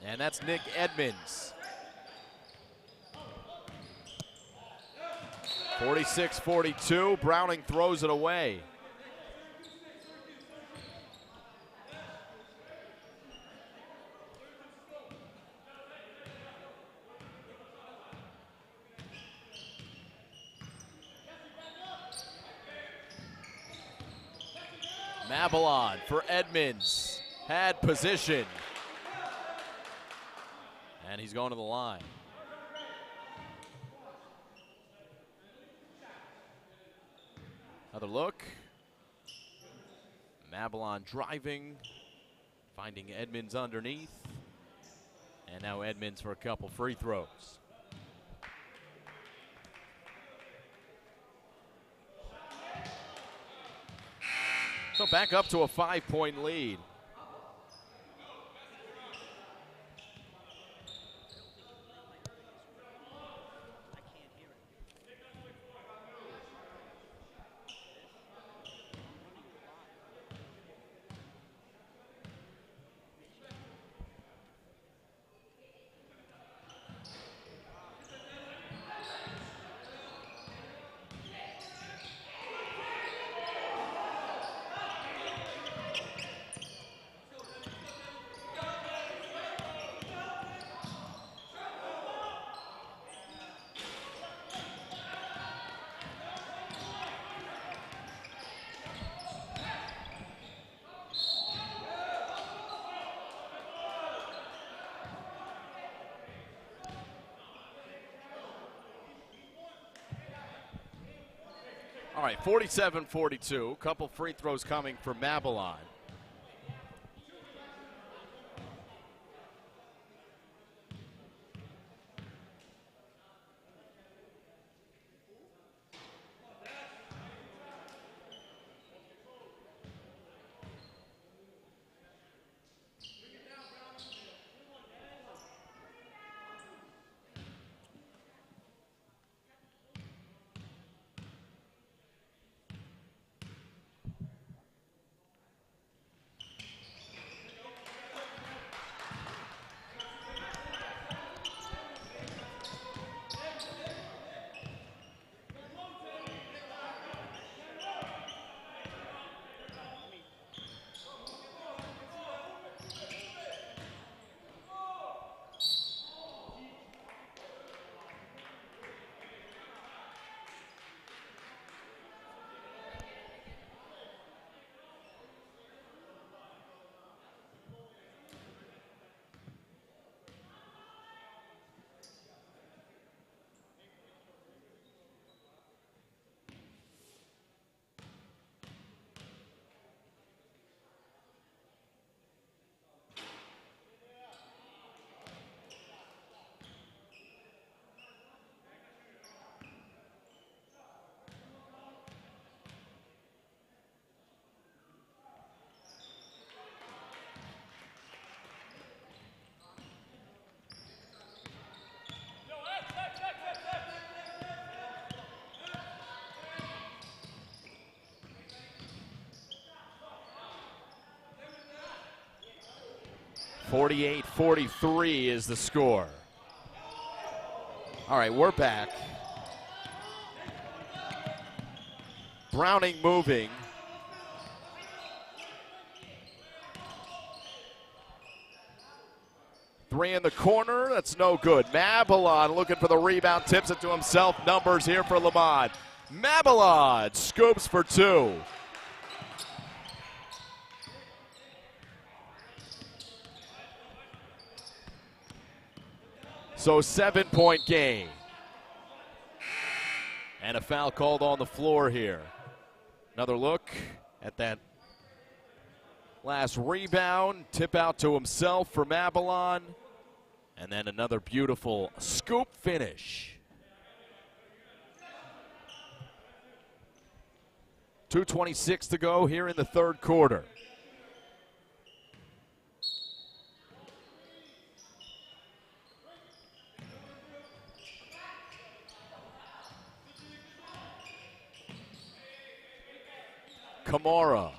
And that's Nick Edmonds. 46-42, Browning throws it away. Babylon for Edmonds, had position. And he's going to the line. Another look. Babylon driving, finding Edmonds underneath. And now Edmonds for a couple free throws. So back up to a 5-point lead. All right, 47-42. Couple free throws coming for Babylon. 48-43 is the score. All right, we're back. Browning moving. Three in the corner, that's no good. Mabalon looking for the rebound, tips it to himself. Numbers here for Léman. Mabalon scoops for two. So 7-point game. And a foul called on the floor here. Another look at that last rebound. Tip out to himself for Mabalon. And then another beautiful scoop finish. 2:26 to go here in the third quarter. Kamara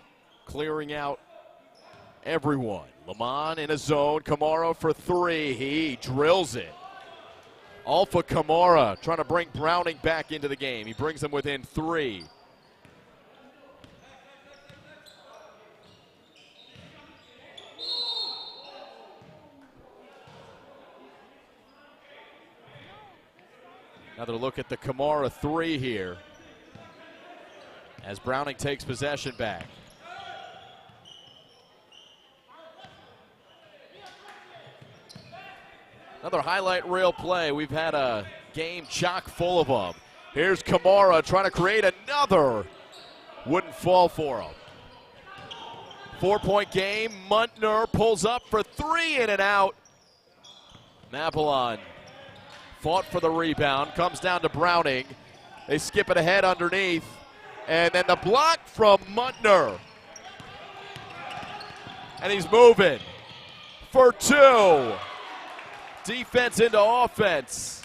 clearing out everyone. Léman in a zone. Kamara for three. He drills it. Alpha Kamara trying to bring Browning back into the game. He brings them within three. Another look at the Kamara three here as Browning takes possession back. Another highlight reel play. We've had a game chock full of them. Here's Kamara trying to create another. Wouldn't fall for him. 4-point game. Muntner pulls up for three, in and out. Mabalon fought for the rebound. Comes down to Browning. They skip it ahead underneath. And then the block from Muntner. And he's moving for two. Defense into offense.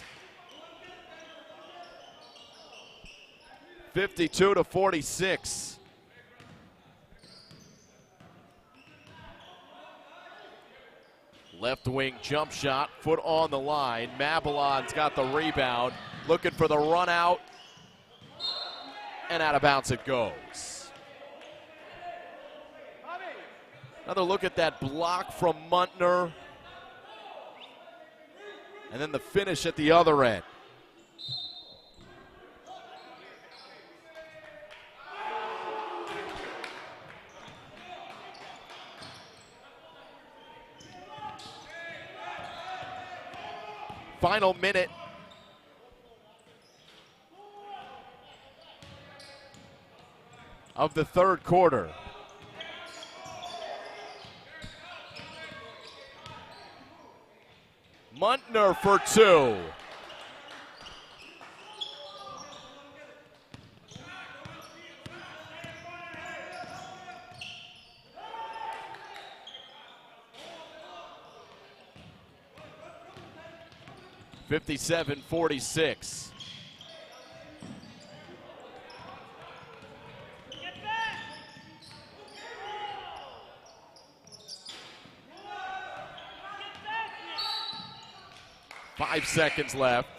52-46. Left wing jump shot, foot on the line. Mabalon's got the rebound, looking for the run out. And out of bounds it goes. Another look at that block from Muntner. And then the finish at the other end. Final minute. Of the third quarter. Muntner for two. (57-46). Five seconds left.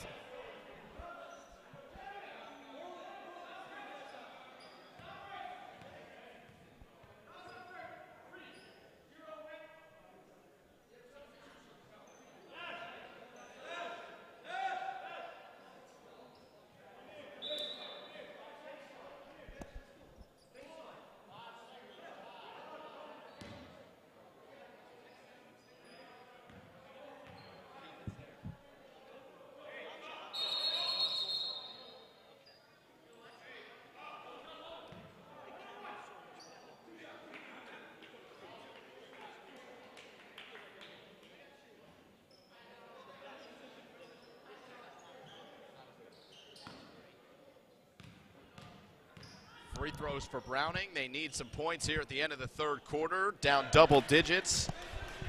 Free throws for Browning. They need some points here at the end of the third quarter. Down double digits.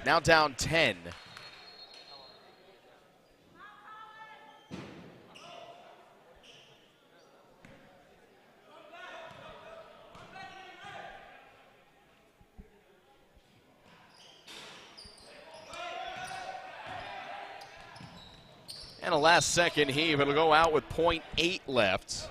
Now down 10. And a last-second heave. It'll go out with .8 left.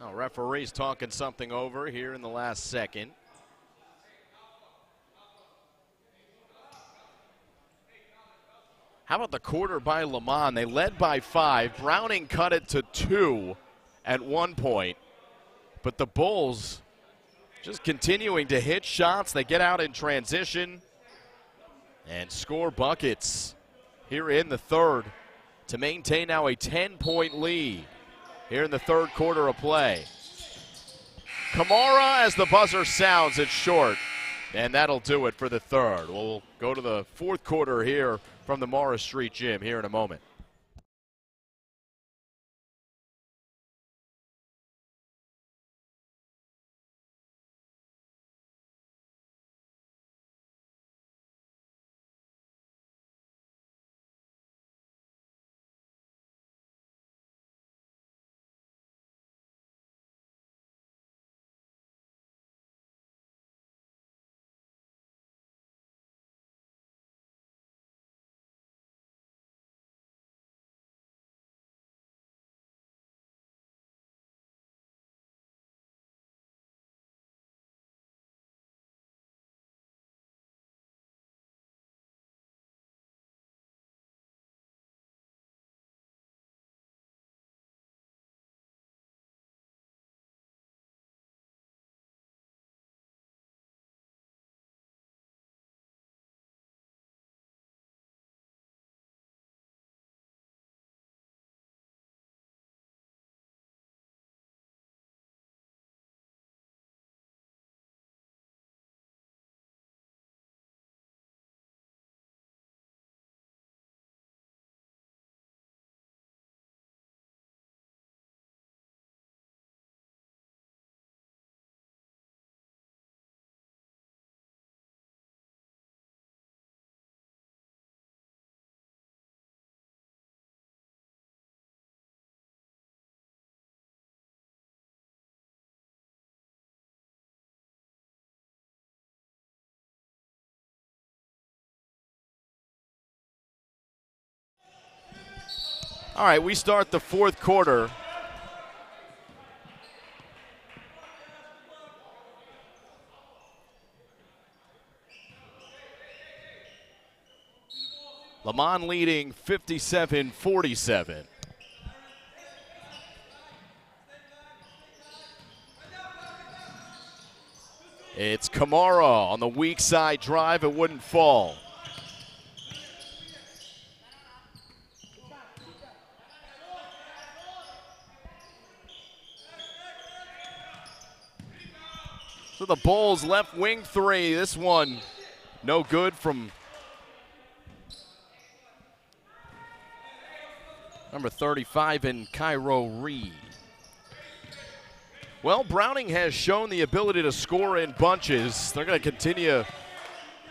Now, referee's talking something over here in the last second. How about the quarter by Léman? They led by 5. Browning cut it to 2 at one point. But the Bulls just continuing to hit shots. They get out in transition and score buckets here in the third to maintain now a 10-point lead here in the third quarter of play. Kamara, as the buzzer sounds, it's short. And that'll do it for the third. We'll go to the fourth quarter here from the Morris Street Gym here in a moment. All right, we start the fourth quarter. Léman leading 57-47. It's Kamara on the weak side drive. It wouldn't fall. So the Bulls left wing three. This one no good from number 35 in Cairo Reed. Well, Browning has shown the ability to score in bunches. They're going to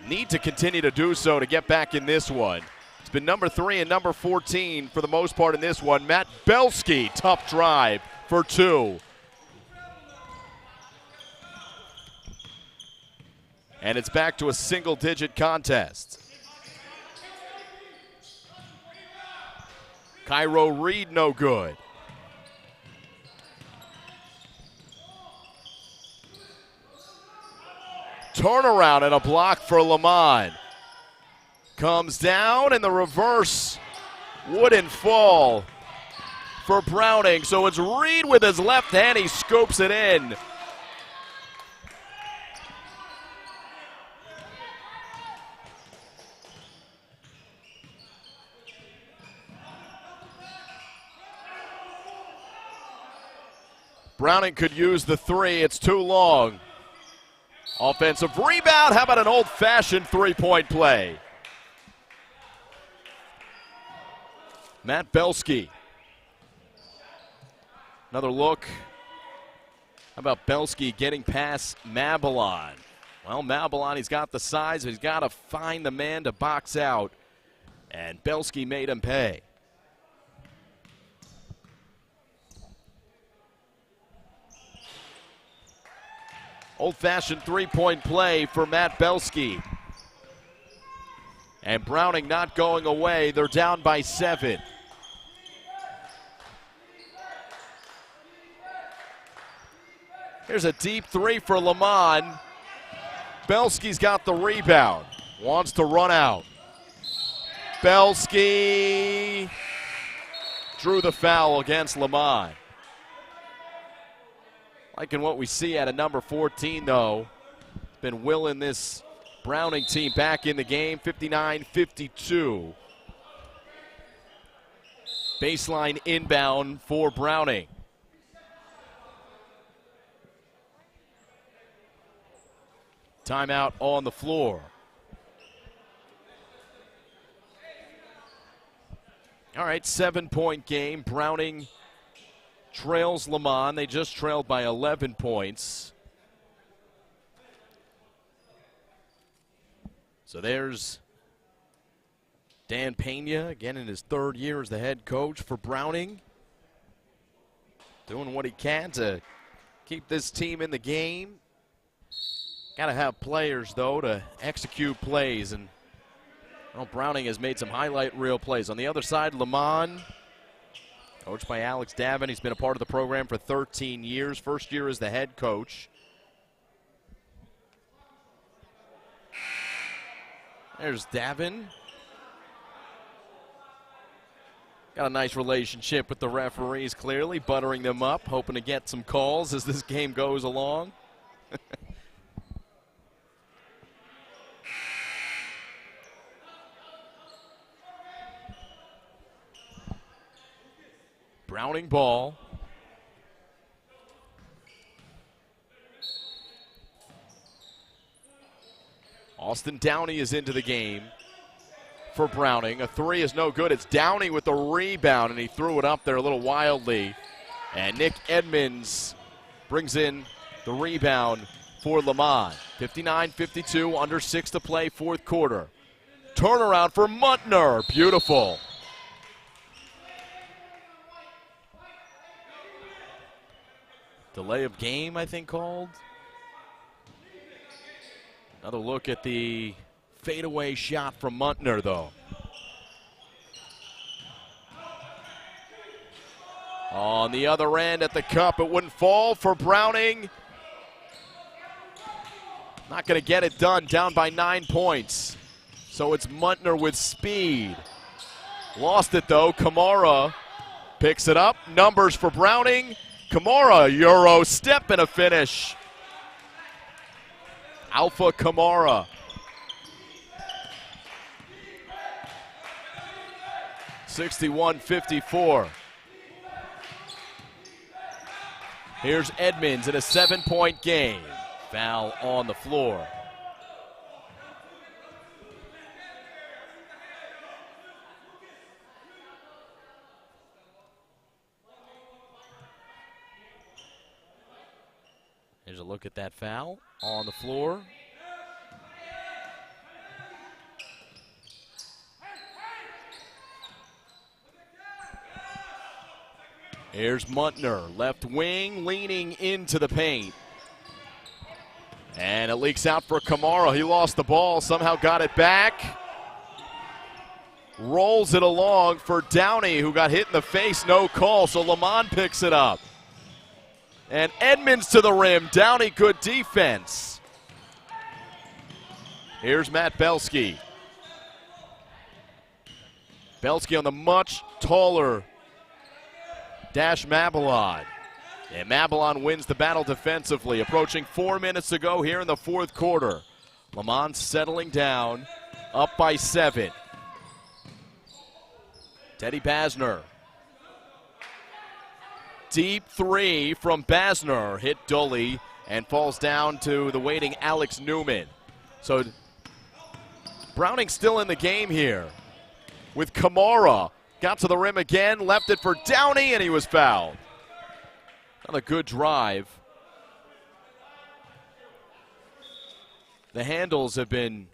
need to continue to do so to get back in this one. It's been number 3 and number 14 for the most part in this one. Matt Belsky, tough drive for 2. And it's back to a single-digit contest. Cairo Reed, no good. Turnaround and a block for Léman. Comes down, and the reverse wouldn't fall for Browning. So it's Reed with his left hand. He scoops it in. Browning could use the 3. It's too long. Offensive rebound. How about an old-fashioned three-point play? Matt Belsky. Another look. How about Belsky getting past Mabalon? Well, Mabalon, he's got the size, but he's got to find the man to box out. And Belsky made him pay. Old-fashioned three-point play for Matt Belsky. And Browning not going away. They're down by 7. Here's a deep three for Léman. Belsky's got the rebound. Wants to run out. Belsky drew the foul against Léman. Liking what we see at a number 14, though. Been willing this Browning team back in the game, 59-52. Baseline inbound for Browning. Timeout on the floor. All right, 7-point game. Browning trails Léman. They just trailed by 11 points. So there's Dan Pena, again in his 3rd year as the head coach for Browning. Doing what he can to keep this team in the game. Got to have players, though, to execute plays. And well, Browning has made some highlight reel plays. On the other side, Léman, coached by Alex Davin. He's been a part of the program for 13 years. First year as the head coach. There's Davin. Got a nice relationship with the referees, clearly, buttering them up, hoping to get some calls as this game goes along. Browning ball. Austin Downey is into the game for Browning. A three is no good. It's Downey with the rebound, and he threw it up there a little wildly. And Nick Edmonds brings in the rebound for Léman. 59-52, under 6 to play, 4th quarter. Turnaround for Muntner. Beautiful. Delay of game, I think, called. Another look at the fadeaway shot from Muntner, though. On the other end at the cup, it wouldn't fall for Browning. Not going to get it done, down by 9 points. So it's Muntner with speed. Lost it, though. Kamara picks it up. Numbers for Browning. Kamara, Euro step and a finish. Alpha Kamara. 61-54. Here's Edmonds in a 7-point game. Foul on the floor. Here's a look at that foul on the floor. Here's Muntner, left wing, leaning into the paint. And it leaks out for Kamara. He lost the ball, somehow got it back. Rolls it along for Downey, who got hit in the face, no call, so Léman picks it up. And Edmonds to the rim. Downey, good defense. Here's Matt Belsky. Belsky on the much taller Dash Mabalon. And Mabalon wins the battle defensively. Approaching 4 minutes to go here in the 4th quarter. Léman settling down, up by 7. Teddy Basner. Deep three from Basner. Hit Dully and falls down to the waiting Alex Newman. So Browning still in the game here with Kamara. Got to the rim again, left it for Downey, and he was fouled. Another good drive. The handles have been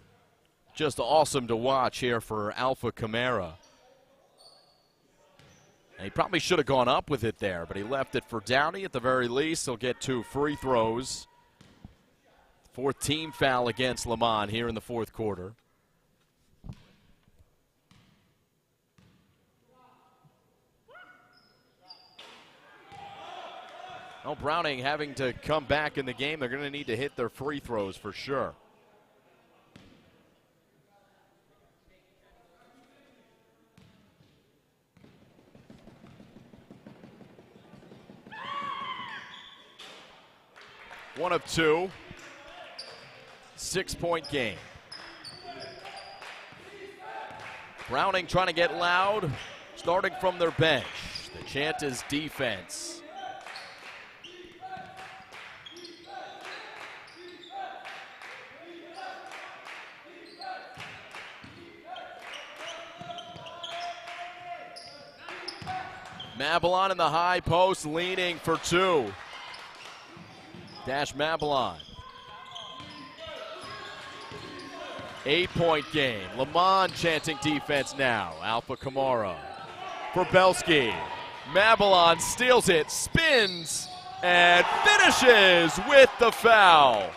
just awesome to watch here for Alpha Camara. And he probably should have gone up with it there, but he left it for Downey. At the very least, he'll get 2 free throws. 4th team foul against Léman here in the 4th quarter. Well, Browning having to come back in the game. They're going to need to hit their free throws for sure. One of 2. 6-point game. Browning trying to get loud, starting from their bench. The chant is defense. Mablon in the high post, leaning for 2. Dash Mablon. 8-point game. Léman chanting defense now. Alpha Camara for Belsky. Mablon steals it, spins, and finishes with the foul.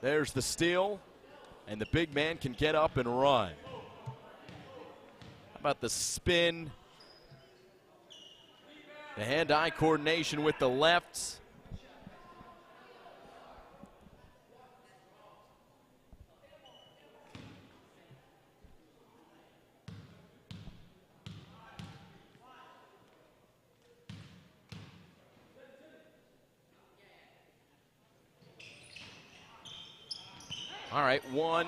There's the steal, and the big man can get up and run. How about the spin? The hand-eye coordination with the left. All right, one.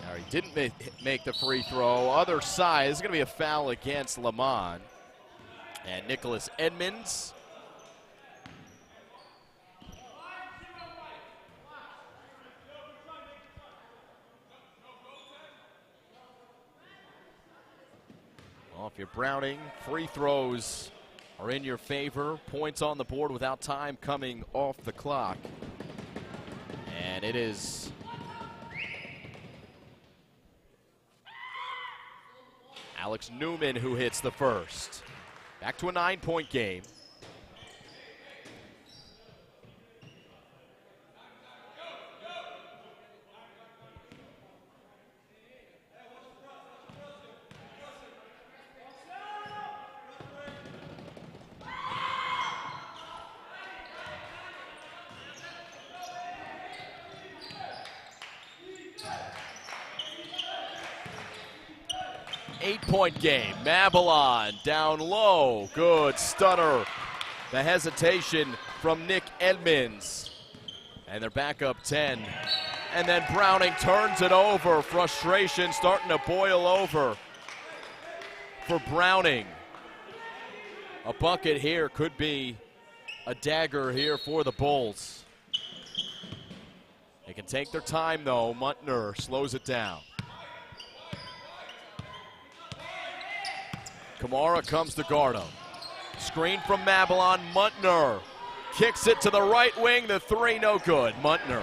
Now he didn't make the free throw. Other side, this is going to be a foul against Léman. And Nicholas Edmonds. Well, if you're Browning, free throws are in your favor. Points on the board without time coming off the clock. And it is Alex Newman who hits the first. Back to a 9-point game. Eight-point game. Mablon down low. Good stunner. The hesitation from Nick Edmonds. And they're back up 10. And then Browning turns it over. Frustration starting to boil over for Browning. A bucket here could be a dagger here for the Bulls. They can take their time, though. Muntner slows it down. Camara comes to guard him. Screen from Mablon. Muntner kicks it to the right wing. The three, no good. Muntner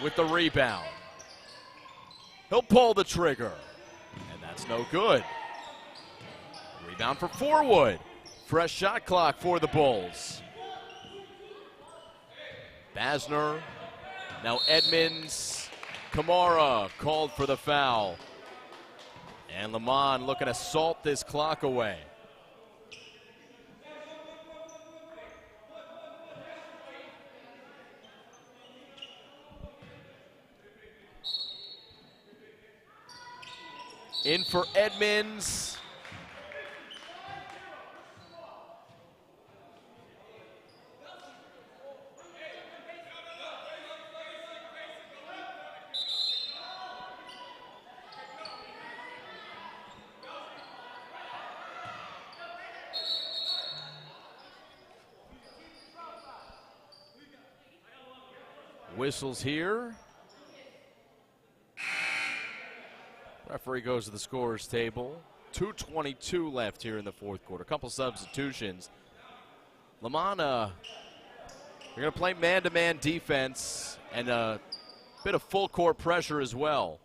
with the rebound. He'll pull the trigger, and that's no good. Rebound for Forwood. Fresh shot clock for the Bulls. Basner. Now Edmonds. Camara called for the foul. And Léman looking to salt this clock away. In for Edmonds. Whistles here. Referee goes to the scorer's table. 2:22 left here in the fourth quarter. A couple substitutions. Léman, they're going to play man-to-man defense and a bit of full court pressure as well.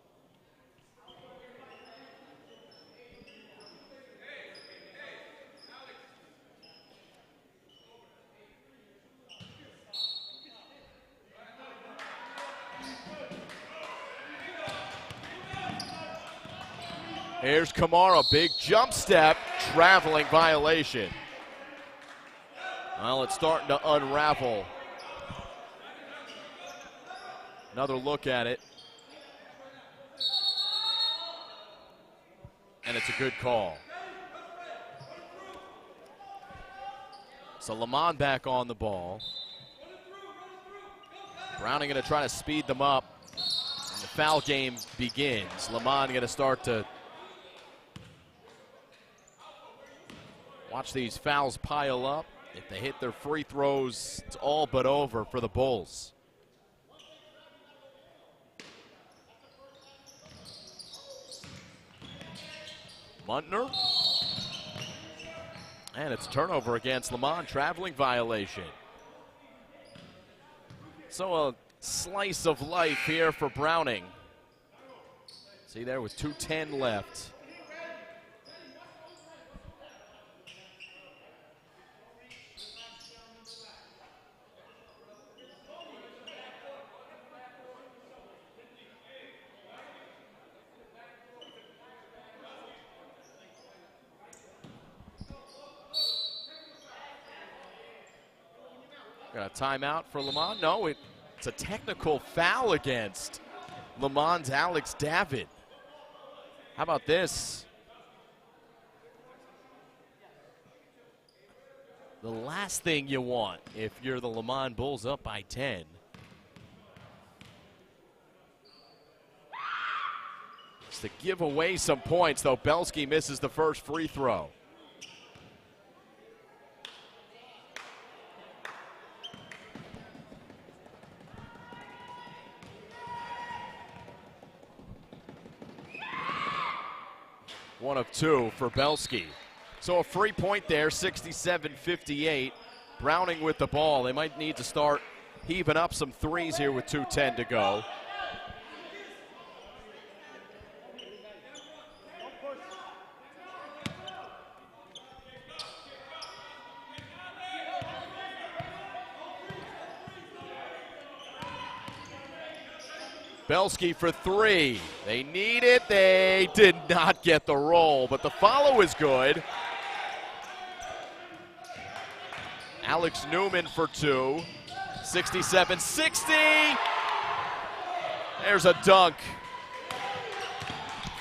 Here's Kamara, big jump step, traveling violation. Well, it's starting to unravel. Another look at it. And it's a good call. So Léman back on the ball. Browning going to try to speed them up. And the foul game begins. Léman going to start to watch these fouls pile up. If they hit their free throws, it's all but over for the Bulls. Muntner. And it's turnover against Léman, traveling violation. So a slice of life here for Browning. See there with 2:10 left. Got a timeout for Léman? No, it's a technical foul against Léman's Alex David. How about this? The last thing you want if you're the Léman Bulls up by 10. Just to give away some points, though. Belsky misses the first free throw. One of two for Belsky. So a free point there, 67-58. Browning with the ball. They might need to start heaving up some threes here with 2:10 to go. Belsky for three. They need it. They did not get the roll, but the follow is good. Alex Newman for two. 67-60. There's a dunk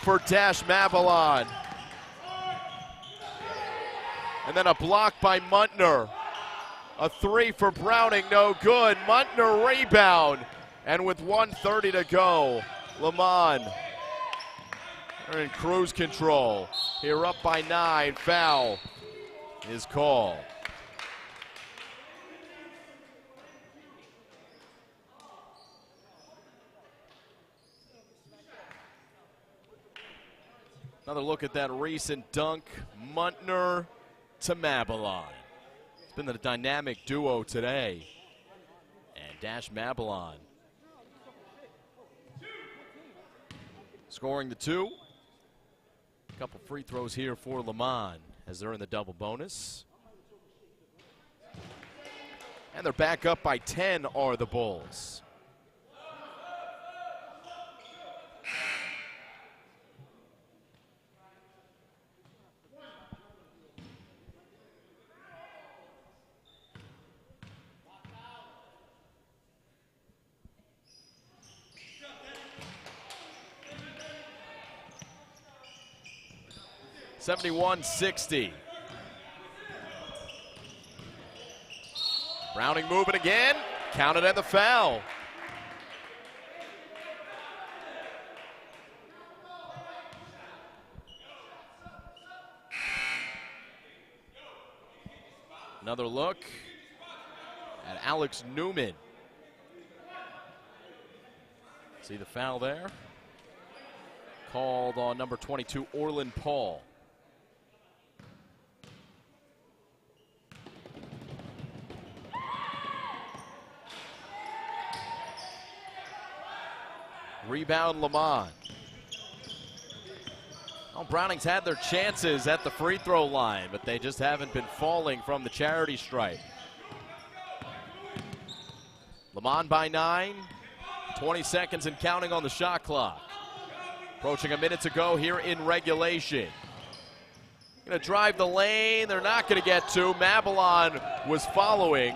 for Dash Mabalon. And then a block by Muntner. A three for Browning, no good. Muntner rebound. And with 1:30 to go, Léman are in cruise control. Here up by 9, foul is called. Another look at that recent dunk, Muntner to Mabalon. It's been the dynamic duo today. And Dash Mabalon scoring the two. A couple free throws here for Léman as they're in the double bonus. And they're back up by 10 are the Bulls. (71-60). Browning moving again, counted at the foul. Another look at Alex Newman. See the foul there? Called on number 22, Orlin Paul. Rebound, Léman. Well, Browning's had their chances at the free throw line, but they just haven't been falling from the charity stripe. Léman by 9, 20 seconds and counting on the shot clock. Approaching a minute to go here in regulation. Going to drive the lane. They're not going to get to. Mabilon was following.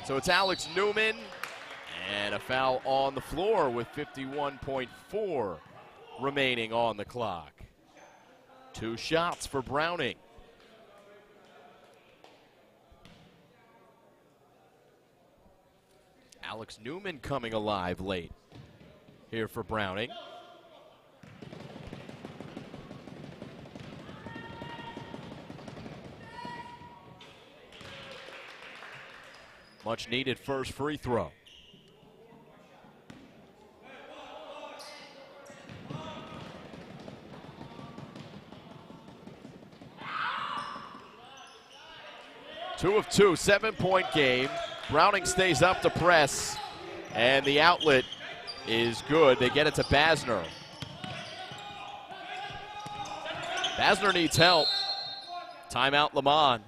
So it's Alex Newman. And a foul on the floor with 51.4 remaining on the clock. 2 shots for Browning. Alex Newman coming alive late here for Browning. Much needed first free throw. Two of two, 7-point game. Browning stays up to press, and the outlet is good. They get it to Basner. Basner needs help. Timeout, Léman.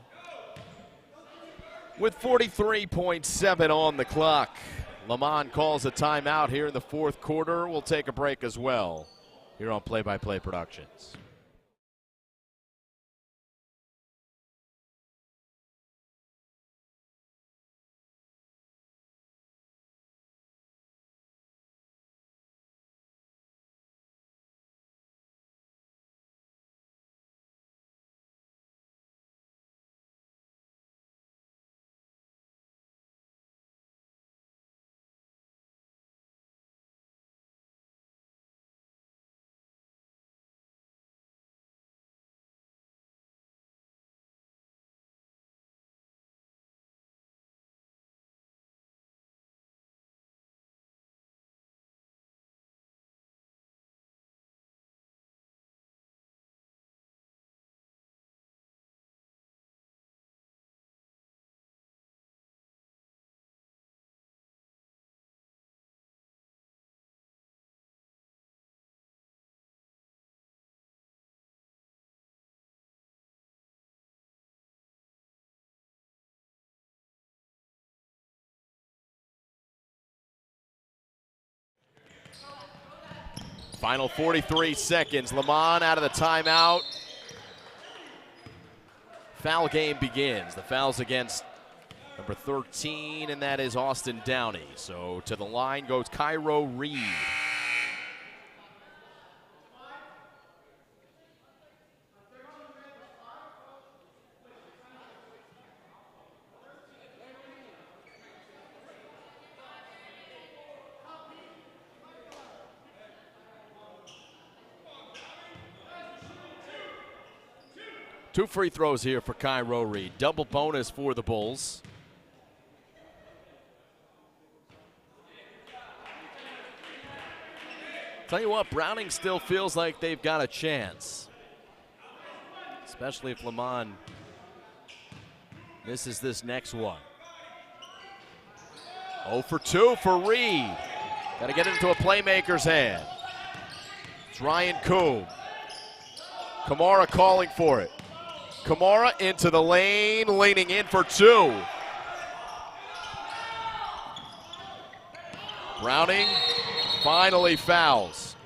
With 43.7 on the clock, Léman calls a timeout here in the fourth quarter. We'll take a break as well here on Play by Play Productions. Final 43 seconds. Léman out of the timeout. Foul game begins. The foul's against number 13, and that is Austin Downey. So to the line goes Cairo Reed. Two free throws here for Cairo Reed. Double bonus for the Bulls. Tell you what, Browning still feels like they've got a chance. Especially if Léman misses this next one. 0 for 2 for Reed. Got to get it into a playmaker's hand. It's Ryan Coombe. Kamara calling for it. Kamara into the lane, leaning in for 2. Browning finally fouls.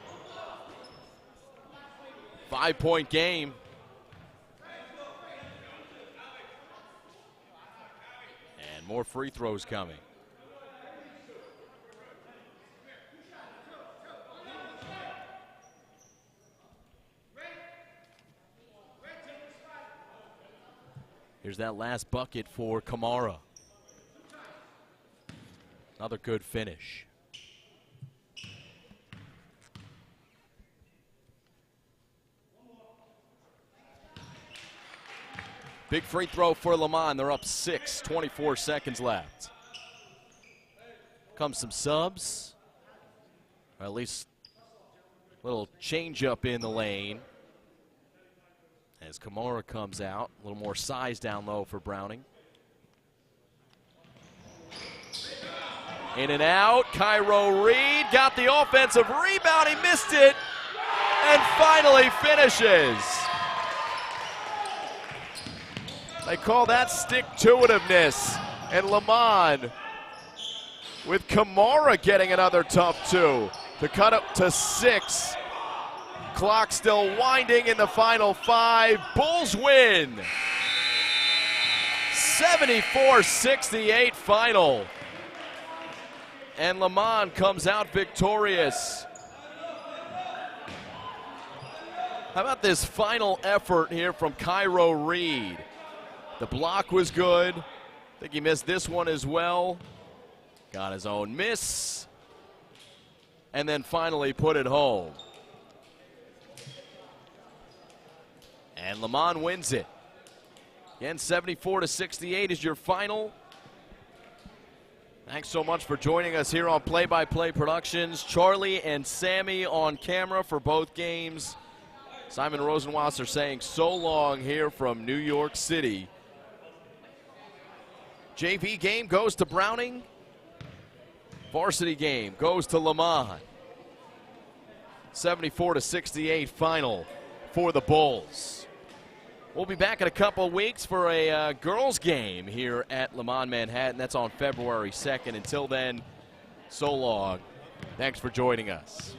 5-point game. And more free throws coming. Here's that last bucket for Kamara. Another good finish. Big free throw for Léman. They're up 6, 24 seconds left. Comes some subs. Or at least a little change up in the lane. As Kamara comes out, a little more size down low for Browning. In and out, Cairo Reed got the offensive rebound, he missed it, and finally finishes. They call that stick-to-itiveness, and Léman with Kamara getting another tough two to cut up to 6. Clock still winding in the final 5. Bulls win. 74-68 final. And Léman comes out victorious. How about this final effort here from Cairo Reed? The block was good. I think he missed this one as well. Got his own miss. And then finally put it home. And Léman wins it. Again, 74-68 is your final. Thanks so much for joining us here on Play by Play Productions. Charlie and Sammy on camera for both games. Simon Rosenwasser saying so long here from New York City. JV game goes to Browning. Varsity game goes to Léman. 74-68 final for the Bulls. We'll be back in a couple of weeks for a girls game here at Léman, Manhattan. That's on February 2nd. Until then, so long. Thanks for joining us.